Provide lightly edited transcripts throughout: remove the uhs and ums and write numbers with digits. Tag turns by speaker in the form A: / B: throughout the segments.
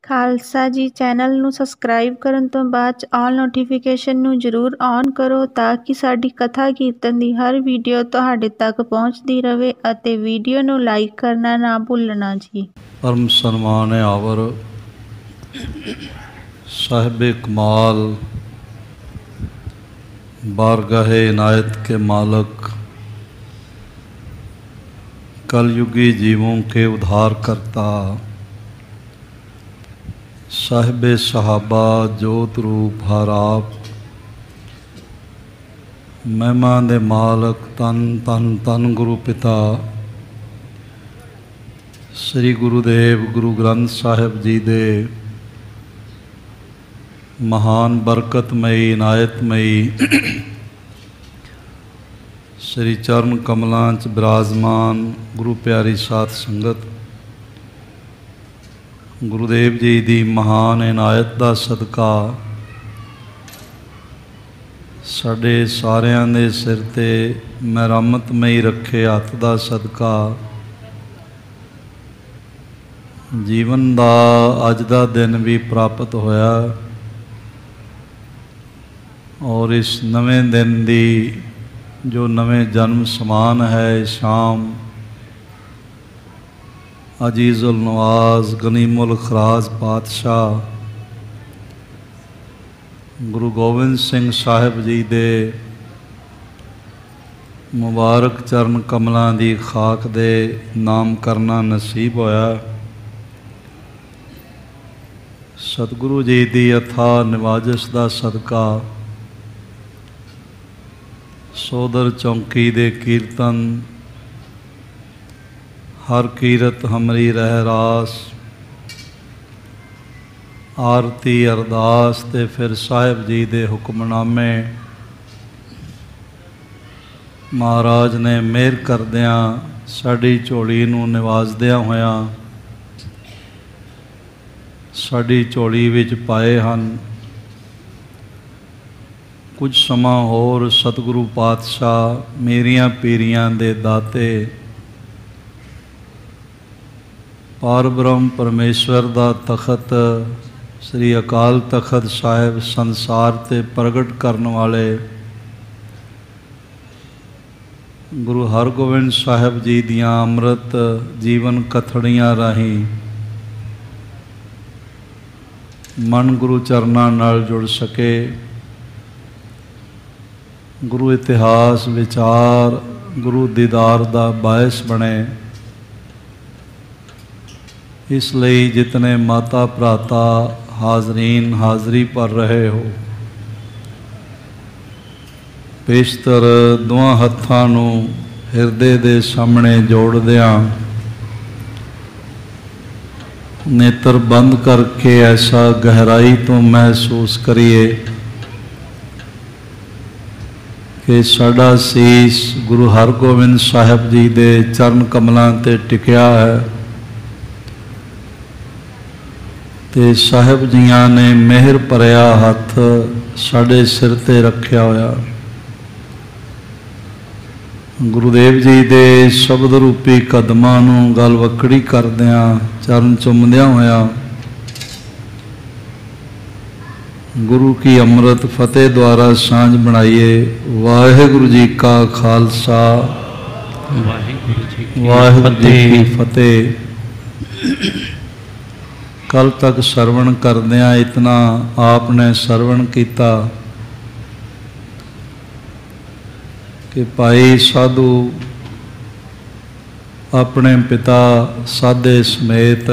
A: ਖਾਲਸਾ ਜੀ ਚੈਨਲ ਨੂੰ ਸਬਸਕ੍ਰਾਈਬ ਕਰਨ ਤੋਂ ਬਾਅਦ 'ਚ ਆਲ ਨੋਟੀਫਿਕੇਸ਼ਨ ਨੂੰ ਜ਼ਰੂਰ ਔਨ ਕਰੋ ਤਾਂ ਕਿ ਸਾਡੀ ਕਥਾ ਕੀਰਤਨ ਦੀ ਹਰ ਵੀਡੀਓ ਤੁਹਾਡੇ ਤੱਕ ਪਹੁੰਚਦੀ ਰਹੇ ਅਤੇ ਵੀਡੀਓ ਨੂੰ ਲਾਈਕ ਕਰਨਾ ਨਾ ਭੁੱਲਣਾ ਜੀ।
B: परम सन्मान आवर साहिब कमाल बारगाहे इनायत के मालक कलयुगी जीवों के उद्धार करता साहिब सहाबा जोत रूप हर आप महिमा दे मालक तन तन तन गुरु पिता श्री गुरुदेव गुरु ग्रंथ साहिब जी दे महान बरकतमयी इनायतमयी श्री चरण कमलों च विराजमान गुरु प्यारी साध संगत गुरुदेव जी की महान इनायत का सदका साडे सारियां दे सिर ते मेहरमतमई रखे हथ का सदका जीवन का अज का दिन भी प्राप्त होया और इस नवे दिन की जो नवे जन्म समान है शाम अजीज़ुल नवाज गनीमुल खराज पातशाह गुरु गोबिंद सिंह साहिब जी दे मुबारक चरण कमलों की खाक दे नाम करना नसीब होया। सतगुरु जी की अथा निवाजिश का सदका सोदर चौंकी दे कीर्तन हर कीरत हमरी रह रास आरती अरदास ते फिर साहिब जी दे हुक्मनामे महाराज ने मेहर करदियां साडी झोली नूं निवाजदियां होया साडी झोली विच पाए हन। कुछ समा होर सतगुरु पातशाह मेरियां पीरियां दे दाते पार ब्रह्म परमेश्वर दा तखत श्री अकाल तखत साहिब संसार ते प्रगट करने वाले गुरु हरगोबिंद साहिब जी दियां अमृत जीवन कथड़ियां राही मन गुरु चरना नाल जुड़ सके गुरु इतिहास विचार गुरु दीदार दा बायस बने। इसलिए जितने माता भराता हाजरीन हाजरी पर रहे हो पेशतर दोवां हत्थां नूं हिरदे दे सामने जोड़दियां नेत्र बंद करके ऐसा गहराई तो महसूस करिए कि साडा सीस गुरु हरगोबिंद साहिब जी दे चरण कमलों ते टिकिया है ते साहिब जियां ने मेहर भरिया हथ साडे सिर ते रखिया होया। गुरुदेव जी दे शब्द रूपी कदमां नूं गल वकड़ी करदियां चरण चुमदियां होया गुरु की अमृत फतेह द्वारा सांझ बनाइए। वाहिगुरु जी का खालसा वाहिगुरु जी की फतेह। कल तक सरवण करदियां इतना आपने सरवण किया कि भाई साधु अपने पिता साधे समेत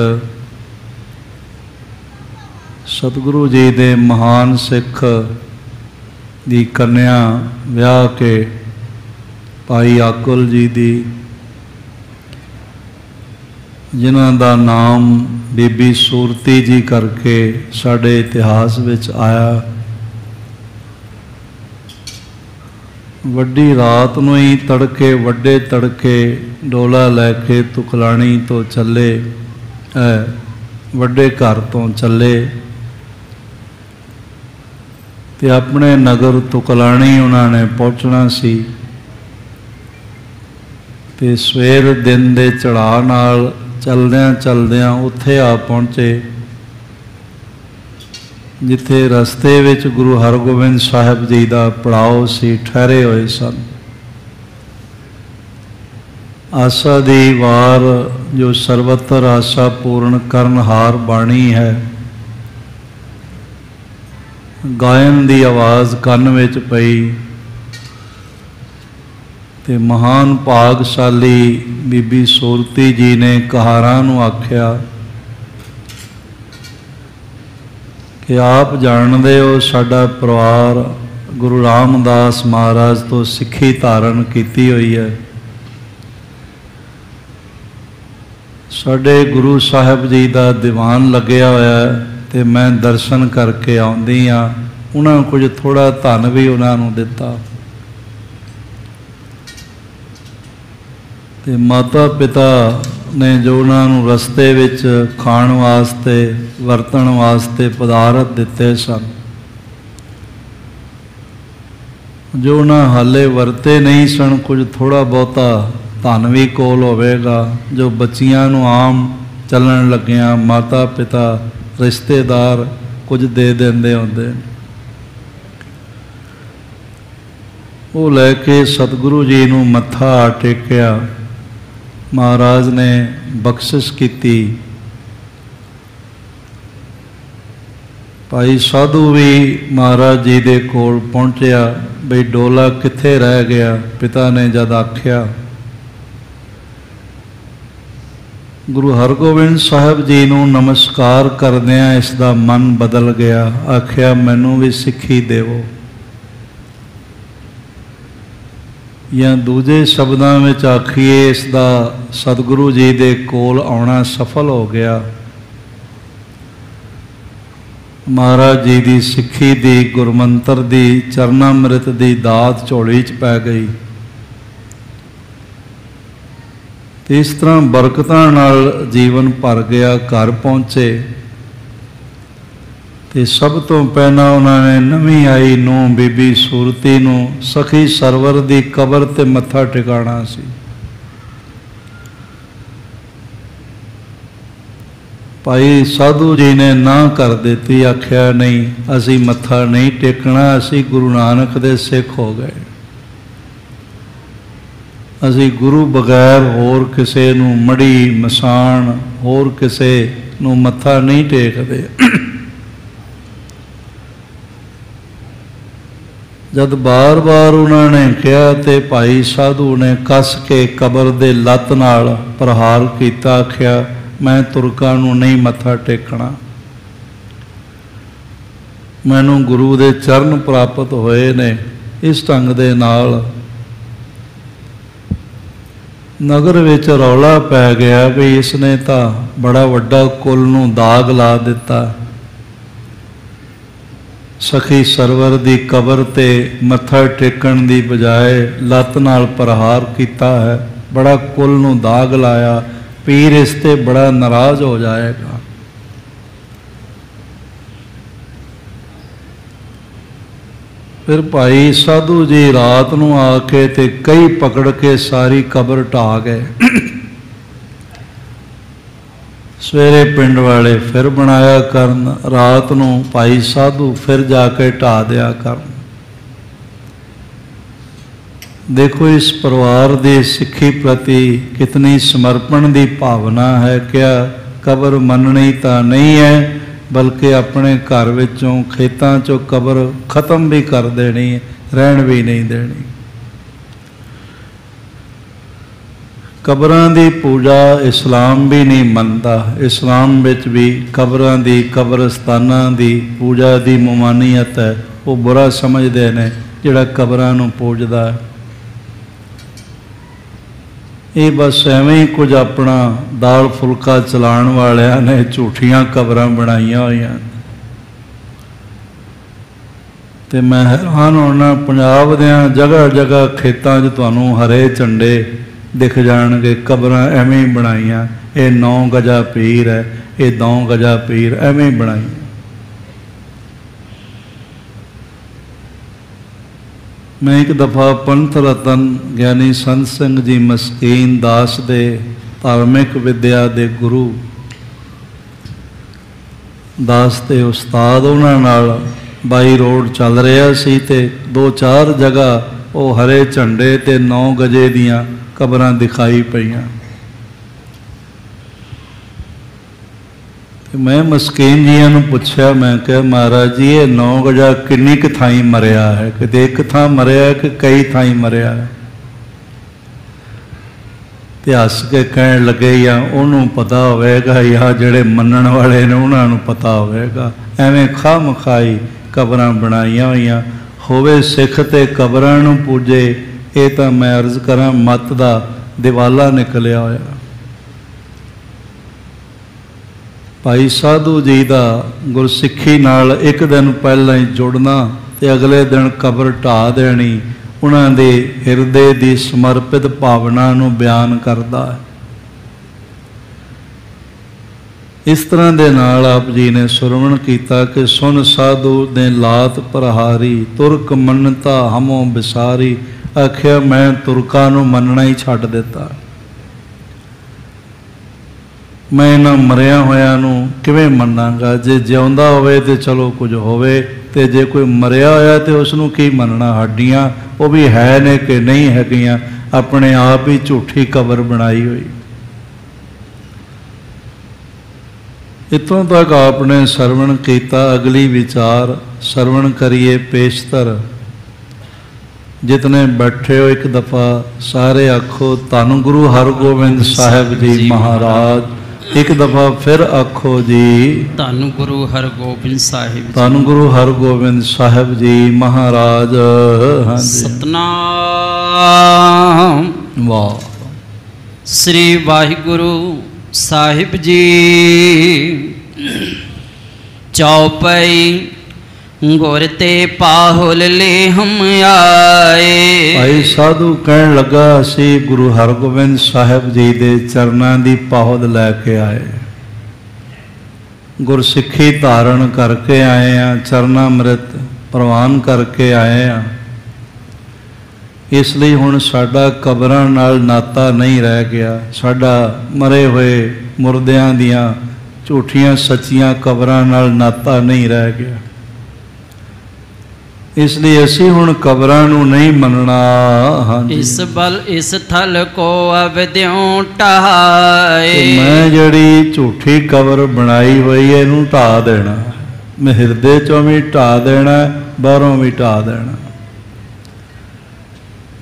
B: सतगुरु जी दे महान सिख दी कन्या ब्याह के भाई आकुल जी दी जिन्हां दा नाम बीबी सूरती जी करके साडे इतिहास विच आया। वड्डी रात नूं ही तड़के वड्डे तड़के डोला लैके तुकलाणी तो चले वड्डे घर तो चले ते अपने नगर तुकलाणी उन्होंने पहुँचना सी ते सवेर दिन दे चढ़ाव नाल चलदियां चलदियां उत्थे आ पहुँचे जिथे रस्ते विच गुरु हरगोबिंद साहिब जी का पड़ाव सी ठहरे हुए सन। आशा दी वार जो सर्वत्र आशा पूर्ण करनहार बाणी है, गायन की आवाज़ कन विच पई ते महान भागशाली बीबी सूरती जी ने कहारां नूं आख्या कि आप जानते हो साडा परिवार गुरु रामदास महाराज तो सिक्खी धारण की हुई है। साडे गुरु साहिब जी का दीवान लग्या होया है ते मैं दर्शन करके आउंदी हाँ। उन्होंने कुछ थोड़ा धन भी उन्होंने दिता ते माता पिता ने जो उन्होंने रस्ते विच खाण वास्ते वरतन वास्ते पदार्थ दिते सन, जो उन्हें हाले वरते नहीं सन, कुछ थोड़ा बहुता धन भी कोल होवेगा जो बच्चियां नूं आम चलन लगिया माता पिता रिश्तेदार कुछ दे देंदे होंदे। वो लैके सतगुरु जी नूं मत्था टेकिया। महाराज ने बख्शिश की। भाई साधु भी महाराज जी दे कोल पहुंचया, बई डोला कित्थे रह गया। पिता ने जद आख्या, गुरु हरगोबिंद साहिब जी नूं नमस्कार करदिआं इसका मन बदल गया। आख्या मैनू भी सिक्खी देवो, या दूजे शब्दां विच आखीए इसका सतगुरु जी दे कोल आउणा सफल हो गया। महाराज जी की सिक्खी दी गुरमंत्र दी चरनामृत दी दात झोली च पै गई। इस तरह बरकतां नाल जीवन भर गया। घर पहुँचे तो सब तो पहला उन्होंने नवीं आई नूं बीबी सूरती नूं सखी सरवर की कबर ते मत्था टिकाना सी। भाई साधु जी ने ना कर दी। आख्या नहीं, असी मत्था नहीं टेकना, असी गुरु नानक दे सिख हो गए। असी गुरु बगैर होर किसे नूं मड़ी मसान होर किसे नूं मत्था नहीं टेकते। जद बार बार उन्होंने कहा तो भाई साधु ने कस के कबर दे लत नाल प्रहार किया। आख्या मैं तुरकां नूं नहीं मत्था टेकना, मैनू गुरु दे चरण प्राप्त होए ने। इस ढंग दे नाल नगर विच रौला पै गया भी इसने तो बड़ा वड्डा कुल नूं दाग ला दिता। सखी सरवर की कबर ते मत्था टेकण की बजाय लत नाल प्रहार किया है, बड़ा कुल नूं दाग लाया। पीर इस ते बड़ा नाराज हो जाएगा। फिर भाई साधु जी रात नूं आके ते कई पकड़ के सारी कबर ढा गए। सवेरे पिंड वाले फिर बनाया करन, रात नूं भाई साधु फिर जाके ढा दिया करन। देखो इस परिवार की सिक्खी प्रति कितनी समर्पण की भावना है। क्या कबर मननी तो नहीं है, बल्कि अपने घर विचों खेतों चों कबर खत्म भी कर देनी, रहन भी नहीं देनी। कबरां दी पूजा इस्लाम भी नहीं मनता। इस्लाम विच भी कबरां दी कब्रस्तानां दी पूजा की ममानीयत है। वो बुरा समझते हैं जिहड़ा कबरां नूं पूजदा है। ये बस एवें ही कुछ अपना दाल फुलका चलाण वालियां ने झूठियां कबरां बनाईयां होईयां। ते मैं हैरान होना, पंजाब दियां जगह जगह खेतों च तुहानूं हरे झंडे दिख जाणगे, कबरां एवें ही बनाईयां। ये 9 गजा पीर है, ये 9 गजा पीर, एवें ही बनाई। मैं एक दफ़ा पंथ रतन ज्ञानी संत सिंह जी मस्कीन दास दे धार्मिक विद्या दे गुरु दास ते उस्ताद उन्हां नाल बाई रोड चल रहा सी ते 2-4 जगह वो हरे झंडे ते 9 गजे दियां कबरां दिखाई पईयां। मैं मस्कीन जियां नूं पुछया, मैं कहा महाराज जी ये 9 गजा किन्नी क थाई मरिया है, कि एक थां मरिया है कि कई थाई मरिया है? ते हस के कहण लगे या उन्होंने पता होवेगा या जिहड़े मनण वाले ने उन्होंने पता होवेगा। एवें खाम खाई कबरां बनाईयां होईयां, होवे सिख ते कबरां नूं पूजे, ये तो मैं अर्ज करां मत दा दिवाला निकलिया होया। भाई साधु जी दा गुरसिੱਖੀ नाल एक दिन पहलां ही जुड़ना ते अगले दिन कबर ढा देनी उन्हां दे हिरदे दी समर्पित भावना नूं बयान करदा है। इस तरह दे नाल आप जी ने सुरवण कीता कि सुन साधु ने लात प्रहारी तुरक मनता हमों बिसारी। आखिया मैं तुरकां नूं मनना ही छड्ड दिता, मैं इन्हां मरिया होया नूं किवें मन्नांगा? जे जिउंदा होवे ते चलो कुछ होवे, ते जे कोई मरिया होया ते उसनूं की मनना? हड्डियां वो भी है ने कि नहीं हैगियां, अपने आप ही झूठी कबर बनाई हुई। इतों तक आपने सरवण किया, अगली विचार सरवण करिए पेशतर। जितने बैठे हो एक दफा सारे आखो धन गुरु हरगोबिंद साहिब जी महाराज। एक दफा फिर आखो जी
C: धन गुरु हरगोबिंद साहिब,
B: धन गुरु हरगोबिंद साहिब जी महाराज। हाँ जी
C: सतनाम
B: वाह।
C: श्री वाहिगुरु साहिब जी चौपाई गुर ते पाहुल ले हम आए।
B: भाई साधु कहन लगा असी गुरु हरगोबिंद साहिब जी दे चरनां दी पाहुल लैके आए, गुरसिੱਖੀ धारण करके आए हैं, चरनामृत प्रवान करके आए हैं। इसलिए हुण साडा कबरां नाल नाता नहीं रह गया, साडा मरे हुए मुर्दियां दियां झूठियां सच्चियां कबरां नाल नाता नहीं रह गया। इसलिए असी हुण कबरां नूं नहीं मनना। हाँ
C: इस बल इस थल को अवद्यों ढाए।
B: मैं जड़ी झूठी कबर बनाई हुई है इनू ढा देना, मैं हिरदे चों भी ढा देना, बाहरों भी ढा देना।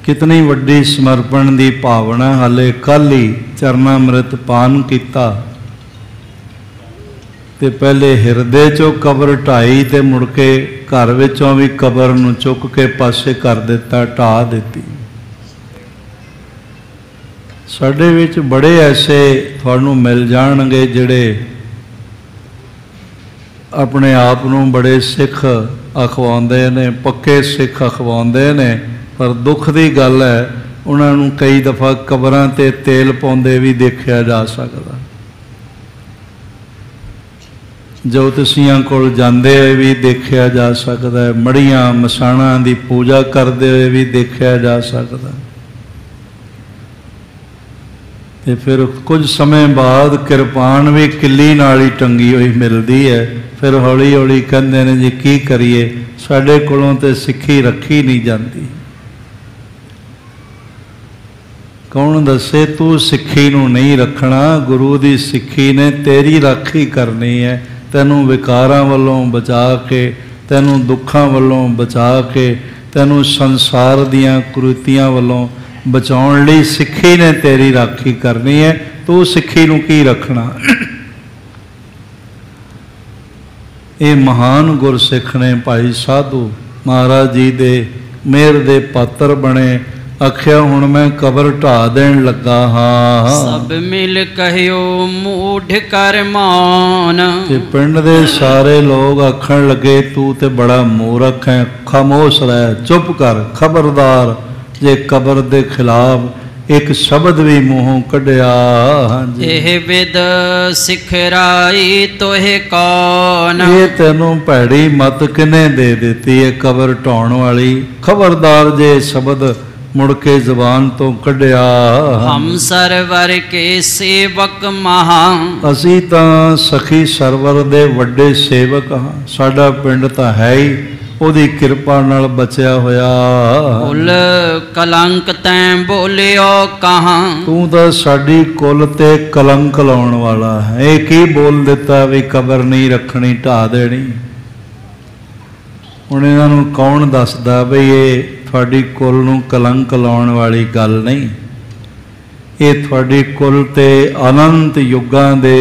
B: कितनी वड्डी समर्पण दी भावना। हाले कल ही चरनामृत पान किया ते पहले हिरदे चों कबर ढाई ते मुड़ के घर विचों भी कबर नूं चुक के पासे कर दिता, ढा दिती। साडे विच बड़े ऐसे तुहानूं मिल जाणगे जिहड़े अपने आप नूं बड़े सिख अखवाउंदे ने, पक्के सिख अखवाउंदे ने, पर दुख दी गल है उन्हां नूं कई दफ़ा कबरां ते तेल पाउंदे भी देखिया जा सकदा। ज्योतिषियां कोल जांदे हुए भी देखा जा सकता है, मड़ियां मसाणा की पूजा करते हुए भी देखा जा सकता। ते फिर कुछ समय बाद किरपान भी किली नाल ही टंगी हुई मिलती है। फिर हौली हौली कहते हैं जी की करिए, साडे कोलों ते सिੱਖੀ रखी नहीं जाती। कौन दसे तू सिੱਖੀ नूं नहीं रखना, गुरु की सिੱਖੀ ने तेरी राखी करनी है। तैनूं विकारां वल्लों बचा के, तैनूं दुखां वल्लों बचा के, तैनूं संसार दीयां कुरीतियां वल्लों बचाउण लई सिੱਖੀ ने तेरी राखी करनी है। तू सिੱਖੀ नूं की रखना। ये महान गुरसिੱਖ ने भाई साधु महाराज जी दे मेहर दे पात्र बने। आखिया हुण मैं कबर ढा देन लगा हाँ।
C: सब मिल कहियो मूढ़ कर मान।
B: ते पिंड दे सारे लोग आखण लगे तू ते बड़ा मूर्ख है, खामोश रह, चुप कर, खबरदार जे कबर दे खिलाफ एक शब्द भी मूहों कढ़िया। हाँ जी
C: एह विद सिखराई तोहे कौन।
B: ये तेनों भैड़ी मत किने दे देती है कबर ढाउण वाली। खबरदार जे शब्द मुड़ के जबान तो कढ़िया।
C: हम सरवर के सेवक महा,
B: असी तां सखी सरवर दे वड्डे सेवक हां। साडा पिंड तां है ही ओदी किरपा नाल बचिया होया।
C: कुल कलंक तैं बोलियो कहां,
B: तू तां साडी कुल ते कलंक लाउण वाला है। ये की बोल दिता भी कबर नहीं रखनी, ढा देनी। हुण इन्हां नूं कौन दसदा भी ये तुहाडी कुल नूं कलंक लाउण वाली गल नहीं। ये तुहाडी कुल ते अनंत युगां दे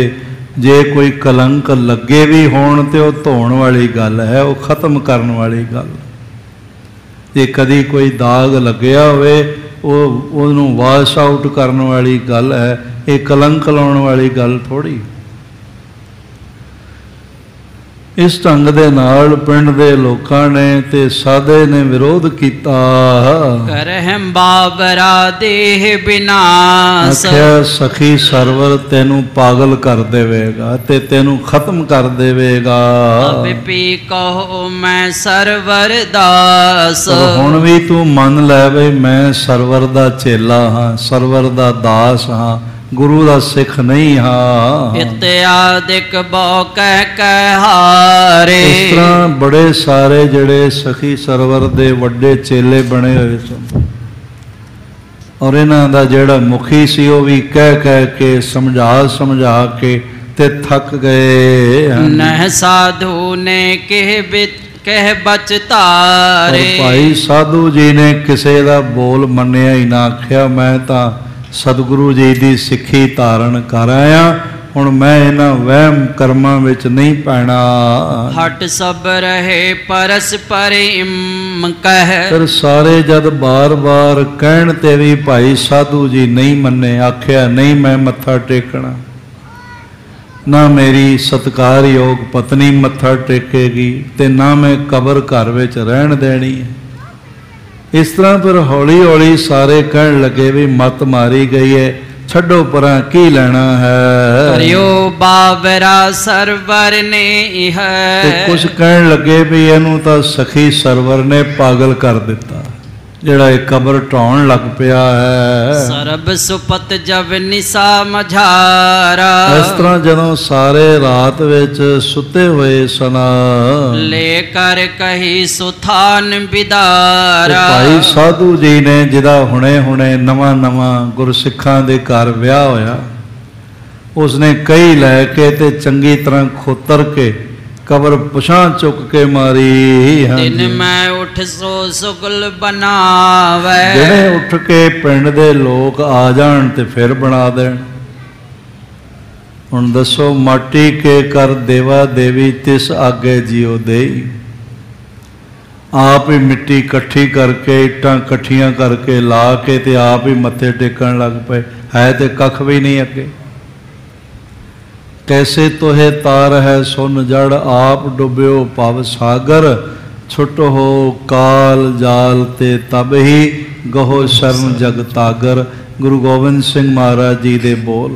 B: जे कोई कलंक लगे भी होण ते वो धोण वाली गल है, वो खत्म करने वाली गल। जे कदी कोई दाग लग्या होवे वो उहनूं वाश आउट करने वाली गल है। ये कलंक लाउण वाली गल थोड़ी। इस ढंग दे नाल पिंड दे लोकां ने ते साधे ने विरोध कीता।
C: करहम बाबरा देह विनाश,
B: आख्या सखी सरवर तेनू पागल कर देवेगा ते तेनू खत्म कर देवेगा।
C: अब भी कहो मैं सरवर दास,
B: हुण भी तू मन लै बई मैं सरवर दा चेला हाँ, सरवर दा दास हाँ, गुरु दा सिख नहीं हाँ।
C: इत्यादिक बहु कह कहारे।
B: इस तरह बड़े सारे जड़े सखी सरवर दे वड्डे चेले बने हुए सन और इन्हां दा जेड़ा मुखी सी वो भी कह कह के समझा समझा के ते थक गए।
C: नह साधु ने कह बचतारे,
B: भाई साधु जी ने किसे दा बोल मन्निया ही ना। आख्या मैं तां सतगुरु जी की सिक्खी धारण कर आया, हुण मैं इन्हां वहम कर्मां विच नहीं पैना।
C: हट सब रहे परस्पर इम कह,
B: फिर सारे जद बार बार कहण ते भी भाई साधु जी नहीं मन्ने। आख्या नहीं मैं मत्था टेकना, ना मेरी सत्कार योग पत्नी मत्था टेकेगी ते ना मैं कबर घर विच रहण देनी है। इस तरह फिर हौली हौली सारे कहन लगे भी मत मारी गई है, छड्डो परां की लेना है।
C: करियो बाबरा सरवर ने है,
B: ते कुछ कहन लगे भी इनू तां सखी सरवर ने पागल कर दिता, जिहड़ा एक कबर ढाउण लग पिया है।
C: सरब सुपत जब निशा मझारा,
B: इस तरह जदों सारे रात विच सुते हुए सन,
C: लेकर कही सुथान बिदारा।
B: भाई साधु जी ने जिदा हुणे हुणे नवां नवां गुरसिखां दे घर विआह होया, उसने कई लैके ते चंगी तरह खोतर के कबर पुछां चुक के मारी।
C: दिन मैं उठ सो सुगल बनावे,
B: जिहड़े उठ के पिंड दे लोग आ जाण ते फिर बना देण। हुण दसो माटी के कर देवा देवी तिस आगे जियो देई। आप ही मिट्टी इकट्ठी करके इट्टां इकट्ठियां करके ला के ते आप ही मत्थे टेकण लग पे, है ते कख भी नहीं अगे। कैसे तोहे तार है सुन जड़, आप डुब्यो भव सागर। छुट हो काल जाल ते तब ही गहो शरण जग तागर। गुरु गोबिंद सिंह महाराज जी दे बोल।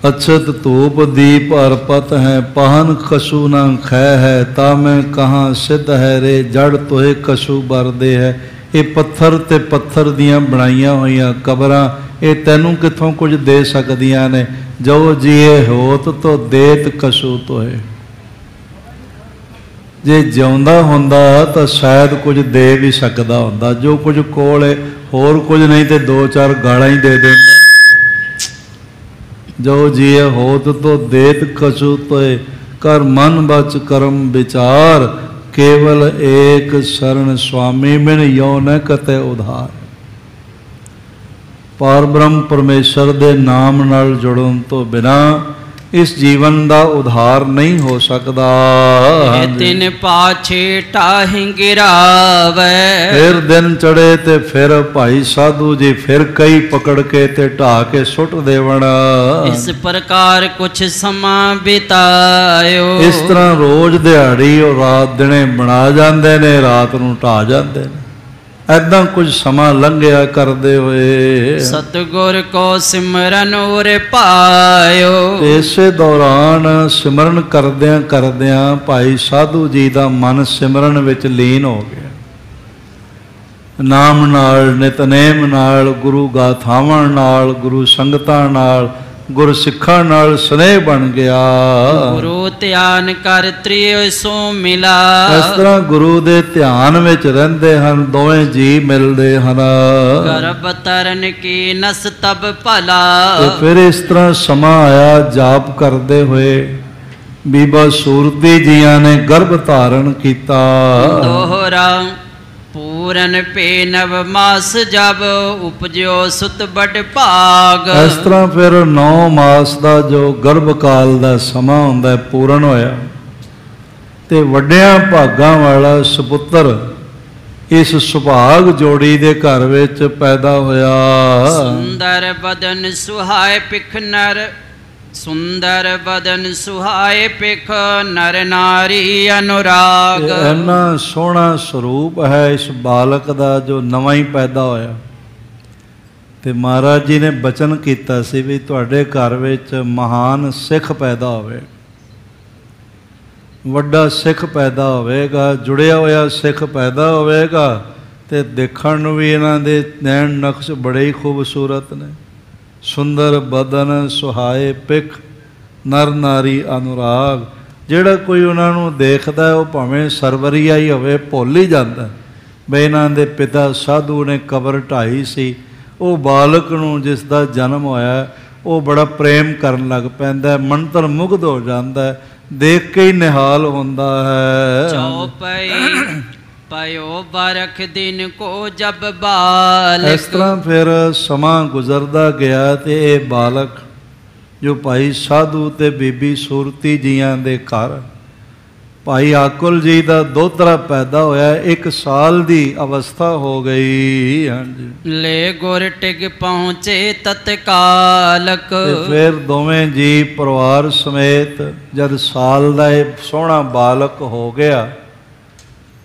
B: अक्षत धूप दीप अर्पत है, पाहन कछु ना खै है। ता मैं कहाँ सिद्ध है रे, जड़ तोहे कछु बरदे है। ये पत्थर ते पत्थर दियां बनाइया होइयां कबरां ये तैनू किथों कुछ दे सकदियां ने। जो जिए होत तो देत कछु तोहे। जे जिउंदा हुंदा तो शायद कुछ दे भी सकदा हुंदा, जो कुछ कोल है होर कुछ नहीं तो दो चार गालां ही दे देंदा। जो जिए होत तो देत कछु तोहे, कर मन बच करम विचार। केवल एक शरण स्वामी बिन यो न कते उधार। पार ब्रह्म परमेश्वर दे नाम नाल जुड़न तो बिना इस जीवन का उद्धार नहीं हो सकता।
C: दिन पाछे टाही गिरावे,
B: फिर दिन चढ़े ते फिर भाई साधु जी फिर कई पकड़ के ते ढा के सुट देवण।
C: इस प्रकार कुछ समा बितायो।
B: इस तरह रोज दिहाड़ी और रात दिने बना जाते ने, रात नूं ढा जाते ने। ऐदा कुछ समा लंघिया करते हुए
C: सतगुर को सिमरन उर पायो।
B: इसे दौरान सिमरन करदियां करदियां भाई साधु जी का मन सिमरन विच लीन हो गया। ਨਾਮ ਨਾਲ, ਨਿਤਨੇਮ ਨਾਲ, ਗੁਰੂ ਗਾਥਾਵਾਂ ਨਾਲ, ਗੁਰੂ ਸੰਗਤਾਂ ਨਾਲ, ਗੁਰ ਸਿੱਖਾਂ ਨਾਲ ਸਨੇਹ ਬਣ ਗਿਆ।
C: ਗੁਰੂ ਧਿਆਨ ਕਰ ਤ੍ਰਿਉ ਸੋ ਮਿਲਾ।
B: ਇਸ ਤਰ੍ਹਾਂ ਗੁਰੂ ਦੇ ਧਿਆਨ ਵਿੱਚ ਰਹਿੰਦੇ ਹਨ, ਦੋਵੇਂ ਜੀ ਮਿਲਦੇ ਹਨ।
C: ਗਰਭ ਤਰਨ ਕੀ ਨਸ ਤਬ ਭਲਾ।
B: ਤੇ ਫਿਰ ਇਸ ਤਰ੍ਹਾਂ ਸਮਾਂ ਆਇਆ, ਜਾਪ ਕਰਦੇ ਹੋਏ ਬੀਬਾ ਸੂਰਤੀ ਜੀਆਂ ਨੇ ਗਰਭ ਧਾਰਨ ਕੀਤਾ।
C: ਦੋਹਰਾ ਪੂਰਨ ਪੇ ਨਵ ਮਾਸ ਜਬ ਉਪਜਿਓ ਸੁਤ ਬੜ ਭਾਗ।
B: ਇਸ ਤਰ੍ਹਾਂ ਫਿਰ 9 ਮਾਸ ਦਾ ਜੋ ਗਰਭ ਕਾਲ ਦਾ ਸਮਾਂ ਹੁੰਦਾ ਪੂਰਨ ਹੋਇਆ, ਤੇ ਵੱਡਿਆਂ ਭਾਗਾਂ ਵਾਲਾ ਸੁਪੁੱਤਰ ਇਸ ਸੁਭਾਗ ਜੋੜੀ ਦੇ ਘਰ ਵਿੱਚ ਪੈਦਾ ਹੋਇਆ।
C: ਸੁੰਦਰ ਬਦਨ ਸੁਹਾਏ ਪਿਖ ਨਰ, ਸੁੰਦਰ ਬਦਨ ਸੁਹਾਏ ਪਿਖ ਨਰ ਨਾਰੀ ਅਨੁਰਾਗ।
B: ਇੰਨਾ ਸੋਹਣਾ ਸਰੂਪ ਹੈ ਇਸ ਬਾਲਕ ਦਾ ਜੋ ਨਵਾਂ ਹੀ ਪੈਦਾ ਹੋਇਆ। ਤੇ ਮਹਾਰਾਜ ਜੀ ਨੇ ਬਚਨ ਕੀਤਾ ਸੀ ਵੀ ਤੁਹਾਡੇ ਘਰ ਵਿੱਚ ਮਹਾਨ ਸਿੱਖ ਪੈਦਾ ਹੋਵੇ, ਵੱਡਾ ਸਿੱਖ ਪੈਦਾ ਹੋਵੇਗਾ, ਜੁੜਿਆ ਹੋਇਆ ਸਿੱਖ ਪੈਦਾ ਹੋਵੇਗਾ। ਤੇ ਦੇਖਣ ਨੂੰ ਵੀ ਇਹਨਾਂ ਦੇ ਨੈਣ ਨਕਸ਼ ਬੜੇ ਹੀ ਖੂਬਸੂਰਤ ਨੇ। ਸੁੰਦਰ ਬਦਨ ਸੁਹਾਏ ਪਿਖ ਨਰ ਨਾਰੀ ਅਨੁਰਾਗ। ਜਿਹੜਾ ਕੋਈ ਉਹਨਾਂ ਨੂੰ ਦੇਖਦਾ ਉਹ ਭਾਵੇਂ ਸਰਵਰੀਆ ਹੀ ਹੋਵੇ, ਭੁੱਲ ਹੀ ਜਾਂਦਾ ਬਈ ਇਹਨਾਂ ਦੇ ਪਿਤਾ ਸਾਧੂ ਨੇ ਕਬਰ ਢਾਈ ਸੀ। ਉਹ ਬਾਲਕ ਨੂੰ ਜਿਸ ਦਾ ਜਨਮ ਹੋਇਆ ਉਹ ਬੜਾ ਪ੍ਰੇਮ ਕਰਨ ਲੱਗ ਪੈਂਦਾ, ਮੰਤਰ ਮੁਗਧ ਹੋ ਜਾਂਦਾ, ਦੇਖ ਕੇ ਹੀ ਨਿਹਾਲ ਹੁੰਦਾ ਹੈ।
C: ਚੌਪਈ ਪਇਓ ਬਰਖ ਦਿਨ ਕੋ ਜਬ ਬਾਲਕ।
B: ਇਸ ਤਰ੍ਹਾਂ ਫਿਰ ਸਮਾਂ ਗੁਜ਼ਰਦਾ ਗਿਆ ਤੇ ਇਹ ਬਾਲਕ ਜੋ ਭਾਈ ਸਾਧੂ ਤੇ ਬੀਬੀ ਸੂਰਤੀ ਜੀਆਂ ਦੇ ਘਰ ਭਾਈ ਆਕੁਲ ਜੀ ਦਾ ਦੋਤਰਾ ਪੈਦਾ ਹੋਇਆ। 1 ਸਾਲ ਦੀ ਅਵਸਥਾ ਹੋ ਗਈ। ਹਾਂਜੀ,
C: ਲੈ ਗੁਰ ਟਿਗ ਪਹੁੰਚੇ ਤਤਕਾਲਕ।
B: ਤੇ ਫਿਰ ਦੋਵੇਂ ਜੀ ਪਰਿਵਾਰ ਸਮੇਤ ਜਦ ਸਾਲ ਦਾ ਇਹ ਸੋਹਣਾ ਬਾਲਕ ਹੋ ਗਿਆ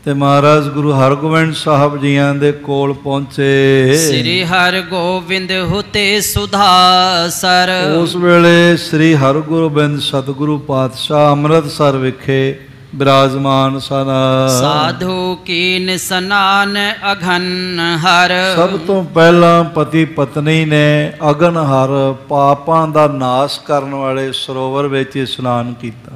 B: ਤੇ ਮਹਾਰਾਜ ਗੁਰੂ ਹਰਗੋਬਿੰਦ ਸਾਹਿਬ ਜੀਆਂ ਦੇ ਕੋਲ ਪਹੁੰਚੇ।
C: ਸ੍ਰੀ ਹਰਗੋਬਿੰਦ ਹੁਤੇ ਸੁਧਾਸਰ।
B: ਉਸ ਵੇਲੇ ਸ੍ਰੀ ਹਰਗੋਬਿੰਦ ਸਤਿਗੁਰੂ ਪਾਤਸ਼ਾਹ ਅੰਮ੍ਰਿਤਸਰ ਵਿਖੇ ਬਿਰਾਜਮਾਨ ਸਨ।
C: ਸਾਧੂ ਕੀਨ ਸਨਾਨ ਅਘਨ ਹਰ।
B: ਸਭ ਤੋਂ ਪਹਿਲਾਂ ਪਤੀ ਪਤਨੀ ਨੇ ਅਗਨ ਹਰ ਪਾਪਾਂ ਦਾ ਨਾਸ਼ ਕਰਨ ਵਾਲੇ ਸਰੋਵਰ ਵਿੱਚ ਇਸ਼ਨਾਨ ਕੀਤਾ।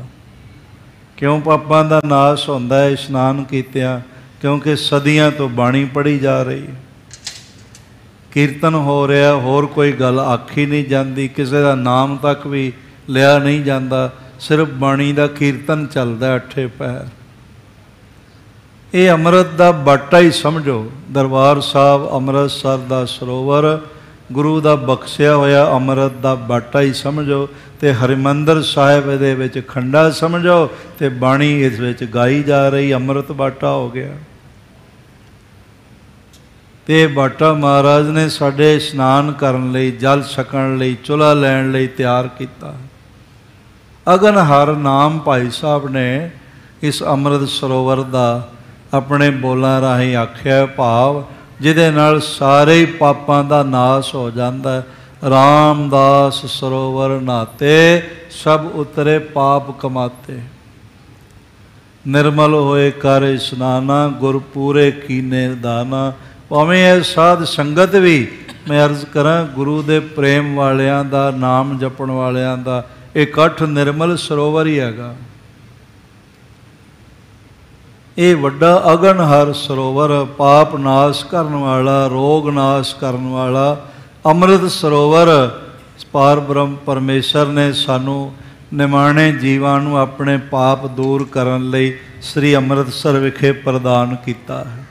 B: ਕਿਉਂ ਪਾਪਾਂ ਦਾ ਨਾਸ਼ ਹੁੰਦਾ ਹੈ ਇਸ਼ਨਾਨ ਕੀਤਿਆਂ? ਕਿਉਂਕਿ ਸਦੀਆਂ ਤੋਂ ਬਾਣੀ ਪੜ੍ਹੀ ਜਾ ਰਹੀ ਹੈ, ਕੀਰਤਨ ਹੋ ਰਿਹਾ, ਹੋਰ ਕੋਈ ਗੱਲ ਆਖੀ ਨਹੀਂ ਜਾਂਦੀ, ਕਿਸੇ ਦਾ ਨਾਮ ਤੱਕ ਵੀ ਲਿਆ ਨਹੀਂ ਜਾਂਦਾ, ਸਿਰਫ ਬਾਣੀ ਦਾ ਕੀਰਤਨ ਚੱਲਦਾ 8 ਪਹਿਰ। ਇਹ ਅੰਮ੍ਰਿਤ ਦਾ ਬਾਟਾ ਹੀ ਸਮਝੋ। ਦਰਬਾਰ ਸਾਹਿਬ ਅੰਮ੍ਰਿਤਸਰ ਦਾ ਸਰੋਵਰ ਗੁਰੂ ਦਾ ਬਖਸ਼ਿਆ ਹੋਇਆ ਅੰਮ੍ਰਿਤ ਦਾ ਬਾਟਾ ਹੀ ਸਮਝੋ, ਤੇ ਹਰਿਮੰਦਰ ਸਾਹਿਬ ਇਹਦੇ ਵਿੱਚ ਖੰਡਾ ਸਮਝੋ, ਤੇ ਬਾਣੀ ਇਸ ਵਿੱਚ ਗਾਈ ਜਾ ਰਹੀ, ਅੰਮ੍ਰਿਤ ਬਾਟਾ ਹੋ ਗਿਆ। ਤੇ ਬਾਟਾ ਮਹਾਰਾਜ ਨੇ ਸਾਡੇ ਇਸ਼ਨਾਨ ਕਰਨ ਲਈ, ਜਲ ਛਕਣ ਲਈ, ਚੁੱਲ੍ਹਾ ਲੈਣ ਲਈ ਤਿਆਰ ਕੀਤਾ। ਅਗਨ ਹਰ ਨਾਮ ਭਾਈ ਸਾਹਿਬ ਨੇ ਇਸ ਅੰਮ੍ਰਿਤ ਸਰੋਵਰ ਦਾ ਆਪਣੇ ਬੋਲਾਂ ਰਾਹੀਂ ਆਖਿਆ, ਭਾਵ ਜਿਹਦੇ ਨਾਲ ਸਾਰੇ ਹੀ ਪਾਪਾਂ ਦਾ ਨਾਸ਼ ਹੋ ਜਾਂਦਾ। ਰਾਮਦਾਸ ਸਰੋਵਰ ਨਾਤੇ ਸਭ ਉਤਰੇ ਪਾਪ ਕਮਾਤੇ, ਨਿਰਮਲ ਹੋਏ ਕਰ ਇਸ਼ਨਾਨਾ, ਗੁਰ ਪੂਰੇ ਕੀਨੇ ਦਾਨਾ। ਭਾਵੇਂ ਇਹ ਸਾਧ ਸੰਗਤ ਵੀ ਮੈਂ ਅਰਜ਼ ਕਰਾਂ, ਗੁਰੂ ਦੇ ਪ੍ਰੇਮ ਵਾਲਿਆਂ ਦਾ, ਨਾਮ ਜਪਣ ਵਾਲਿਆਂ ਦਾ ਇਕੱਠ ਨਿਰਮਲ ਸਰੋਵਰ ਹੀ ਹੈਗਾ। ਇਹ ਵੱਡਾ ਅਗਨ ਹਰ ਸਰੋਵਰ, ਪਾਪ ਨਾਸ਼ ਕਰਨ ਵਾਲਾ, ਰੋਗ ਨਾਸ਼ ਕਰਨ ਵਾਲਾ ਅੰਮ੍ਰਿਤ ਸਰੋਵਰ ਪਾਰ ਬ੍ਰਹਮ ਪਰਮੇਸ਼ਰ ਨੇ ਸਾਨੂੰ ਨਿਮਾਣੇ ਜੀਵਾਂ ਨੂੰ ਆਪਣੇ ਪਾਪ ਦੂਰ ਕਰਨ ਲਈ ਸ੍ਰੀ ਅੰਮ੍ਰਿਤਸਰ ਵਿਖੇ ਪ੍ਰਦਾਨ ਕੀਤਾ ਹੈ।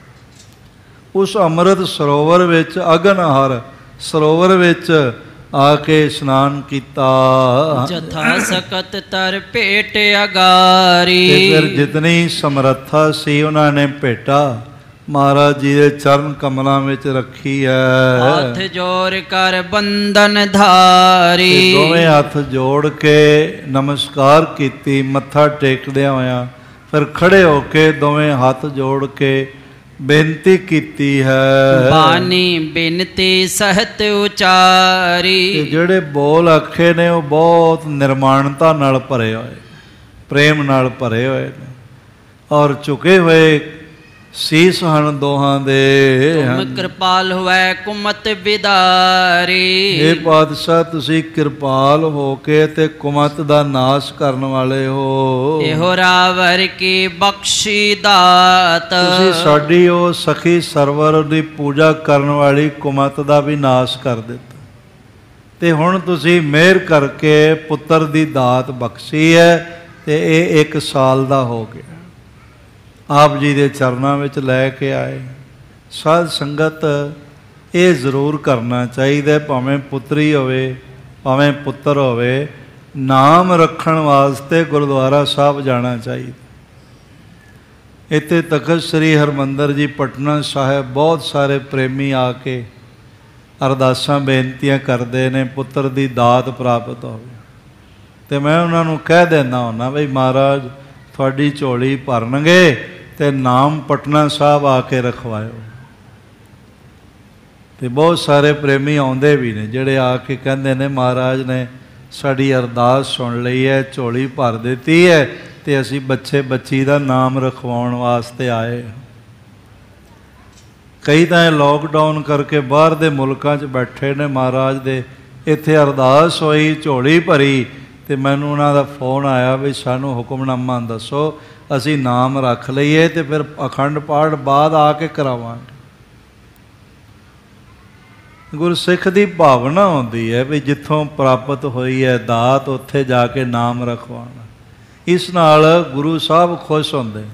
B: ਉਸ ਅੰਮ੍ਰਿਤ ਸਰੋਵਰ ਵਿੱਚ, ਅਗਨ ਹਰ ਸਰੋਵਰ ਵਿੱਚ ਆ ਕੇ ਇਸ਼ਨਾਨ ਕੀਤਾ।
C: ਜਥਾ ਸਕਤ ਤਰ ਭੇਟ ਅਗਾਰੀ।
B: ਤੇ ਫਿਰ ਜਿਤਨੀ ਸਮਰੱਥਾ ਸੀ ਉਹਨਾਂ ਨੇ ਭੇਟਾ ਮਹਾਰਾਜ ਜੀ ਦੇ ਚਰਨ ਕਮਲਾਂ ਵਿੱਚ ਰੱਖੀ ਹੈ।
C: ਹੱਥ ਜੋੜ ਕਰ ਬੰਧਨ ਧਾਰੀ।
B: ਦੋਵੇਂ ਹੱਥ ਜੋੜ ਕੇ ਨਮਸਕਾਰ ਕੀਤੀ ਮੱਥਾ ਟੇਕਦਿਆਂ ਹੋਇਆਂ, ਫਿਰ ਖੜੇ ਹੋ ਕੇ ਦੋਵੇਂ ਹੱਥ ਜੋੜ ਕੇ ਬੇਨਤੀ ਕੀਤੀ ਹੈ।
C: ਬਾਣੀ ਬੇਨਤੀ ਸਹਿਤ ਉਚਾਰੀ।
B: ਤੇ ਜਿਹੜੇ ਬੋਲ ਆਖੇ ਨੇ ਉਹ ਬਹੁਤ ਨਿਰਮਾਣਤਾ ਨਾਲ ਭਰੇ ਹੋਏ, ਪ੍ਰੇਮ ਨਾਲ ਭਰੇ ਹੋਏ ਨੇ, ਔਰ ਝੁਕੇ ਹੋਏ ਸੀਸ ਹਨ ਦੋਹਾਂ ਦੇ।
C: ਤੁਮ ਕਿਰਪਾਲ ਹੋਵੈ ਕੁਮਤ ਵਿਦਾਰੀ।
B: ਇਹ ਪਾਤਸ਼ਾਹ ਤੁਸੀਂ ਕਿਰਪਾਲ ਹੋ ਕੇ ਤੇ ਕੁਮਤ ਦਾ ਨਾਸ਼ ਕਰਨ ਵਾਲੇ ਹੋ।
C: ਇਹੋ ਰਾਵਰ ਕੀ ਬਖਸ਼ੀ ਦਾਤ।
B: ਤੁਸੀਂ ਸਾਡੀ ਉਹ ਸਖੀ ਸਰਵਰ ਦੀ ਪੂਜਾ ਕਰਨ ਵਾਲੀ ਕੁਮਤ ਦਾ ਵੀ ਨਾਸ਼ ਕਰ ਦਿੱਤਾ, ਤੇ ਹੁਣ ਤੁਸੀਂ ਮਿਹਰ ਕਰਕੇ ਪੁੱਤਰ ਦੀ ਦਾਤ ਬਖਸ਼ੀ ਹੈ, ਤੇ ਇਹ 1 ਸਾਲ ਦਾ ਹੋ ਗਿਆ। ਆਪ ਜੀ ਦੇ ਚਰਨਾਂ ਵਿੱਚ ਲੈ ਕੇ ਆਏ। ਸਾਧ ਸੰਗਤ ਇਹ ਜ਼ਰੂਰ ਕਰਨਾ ਚਾਹੀਦਾ, ਭਾਵੇਂ ਪੁੱਤਰੀ ਹੋਵੇ ਭਾਵੇਂ ਪੁੱਤਰ ਹੋਵੇ, ਨਾਮ ਰੱਖਣ ਵਾਸਤੇ ਗੁਰਦੁਆਰਾ ਸਾਹਿਬ ਜਾਣਾ ਚਾਹੀਦਾ। ਇੱਥੇ ਤਖਤ ਸ੍ਰੀ ਹਰਿਮੰਦਰ ਜੀ ਪਟਨਾ ਸਾਹਿਬ ਬਹੁਤ ਸਾਰੇ ਪ੍ਰੇਮੀ ਆ ਕੇ ਅਰਦਾਸਾਂ ਬੇਨਤੀਆਂ ਕਰਦੇ ਨੇ ਪੁੱਤਰ ਦੀ ਦਾਤ ਪ੍ਰਾਪਤ ਹੋਵੇ, ਤੇ ਮੈਂ ਉਹਨਾਂ ਨੂੰ ਕਹਿ ਦਿੰਦਾ ਹੁੰਦਾ ਬਈ ਮਹਾਰਾਜ ਤੁਹਾਡੀ ਝੋਲੀ ਭਰਨਗੇ ਤੇ ਨਾਮ ਪਟਨਾ ਸਾਹਿਬ ਆ ਕੇ ਰਖਵਾਇਓ। ਤੇ ਬਹੁਤ ਸਾਰੇ ਪ੍ਰੇਮੀ ਆਉਂਦੇ ਵੀ ਨੇ ਜਿਹੜੇ ਆ ਕੇ ਕਹਿੰਦੇ ਨੇ ਮਹਾਰਾਜ ਨੇ ਸਾਡੀ ਅਰਦਾਸ ਸੁਣ ਲਈ ਹੈ, ਝੋਲੀ ਭਰ ਦਿੱਤੀ ਹੈ, ਤੇ ਅਸੀਂ ਬੱਚੇ ਬੱਚੀ ਦਾ ਨਾਮ ਰਖਵਾਉਣ ਵਾਸਤੇ ਆਏ। ਕਈ ਤਾਂ ਲੋਕਡਾਊਨ ਕਰਕੇ ਬਾਹਰ ਦੇ ਮੁਲਕਾਂ 'ਚ ਬੈਠੇ ਨੇ ਮਹਾਰਾਜ ਦੇ, ਇੱਥੇ ਅਰਦਾਸ ਹੋਈ, ਝੋਲੀ ਭਰੀ, ਤੇ ਮੈਨੂੰ ਉਹਨਾਂ ਦਾ ਫੋਨ ਆਇਆ ਵੀ ਸਾਨੂੰ ਹੁਕਮਨਾਮਾ ਦੱਸੋ, ਅਸੀਂ ਨਾਮ ਰੱਖ ਲਈਏ ਤੇ ਫਿਰ ਅਖੰਡ ਪਾਠ ਬਾਅਦ ਆ ਕੇ ਕਰਾਵਾਂਗੇ। ਗੁਰਸਿੱਖ ਦੀ ਭਾਵਨਾ ਹੁੰਦੀ ਹੈ ਵੀ ਜਿੱਥੋਂ ਪ੍ਰਾਪਤ ਹੋਈ ਹੈ ਦਾਤ ਉੱਥੇ ਜਾ ਕੇ ਨਾਮ ਰਖਵਾਉਣਾ। ਇਸ ਨਾਲ ਗੁਰੂ ਸਾਹਿਬ ਖੁਸ਼ ਹੁੰਦੇ।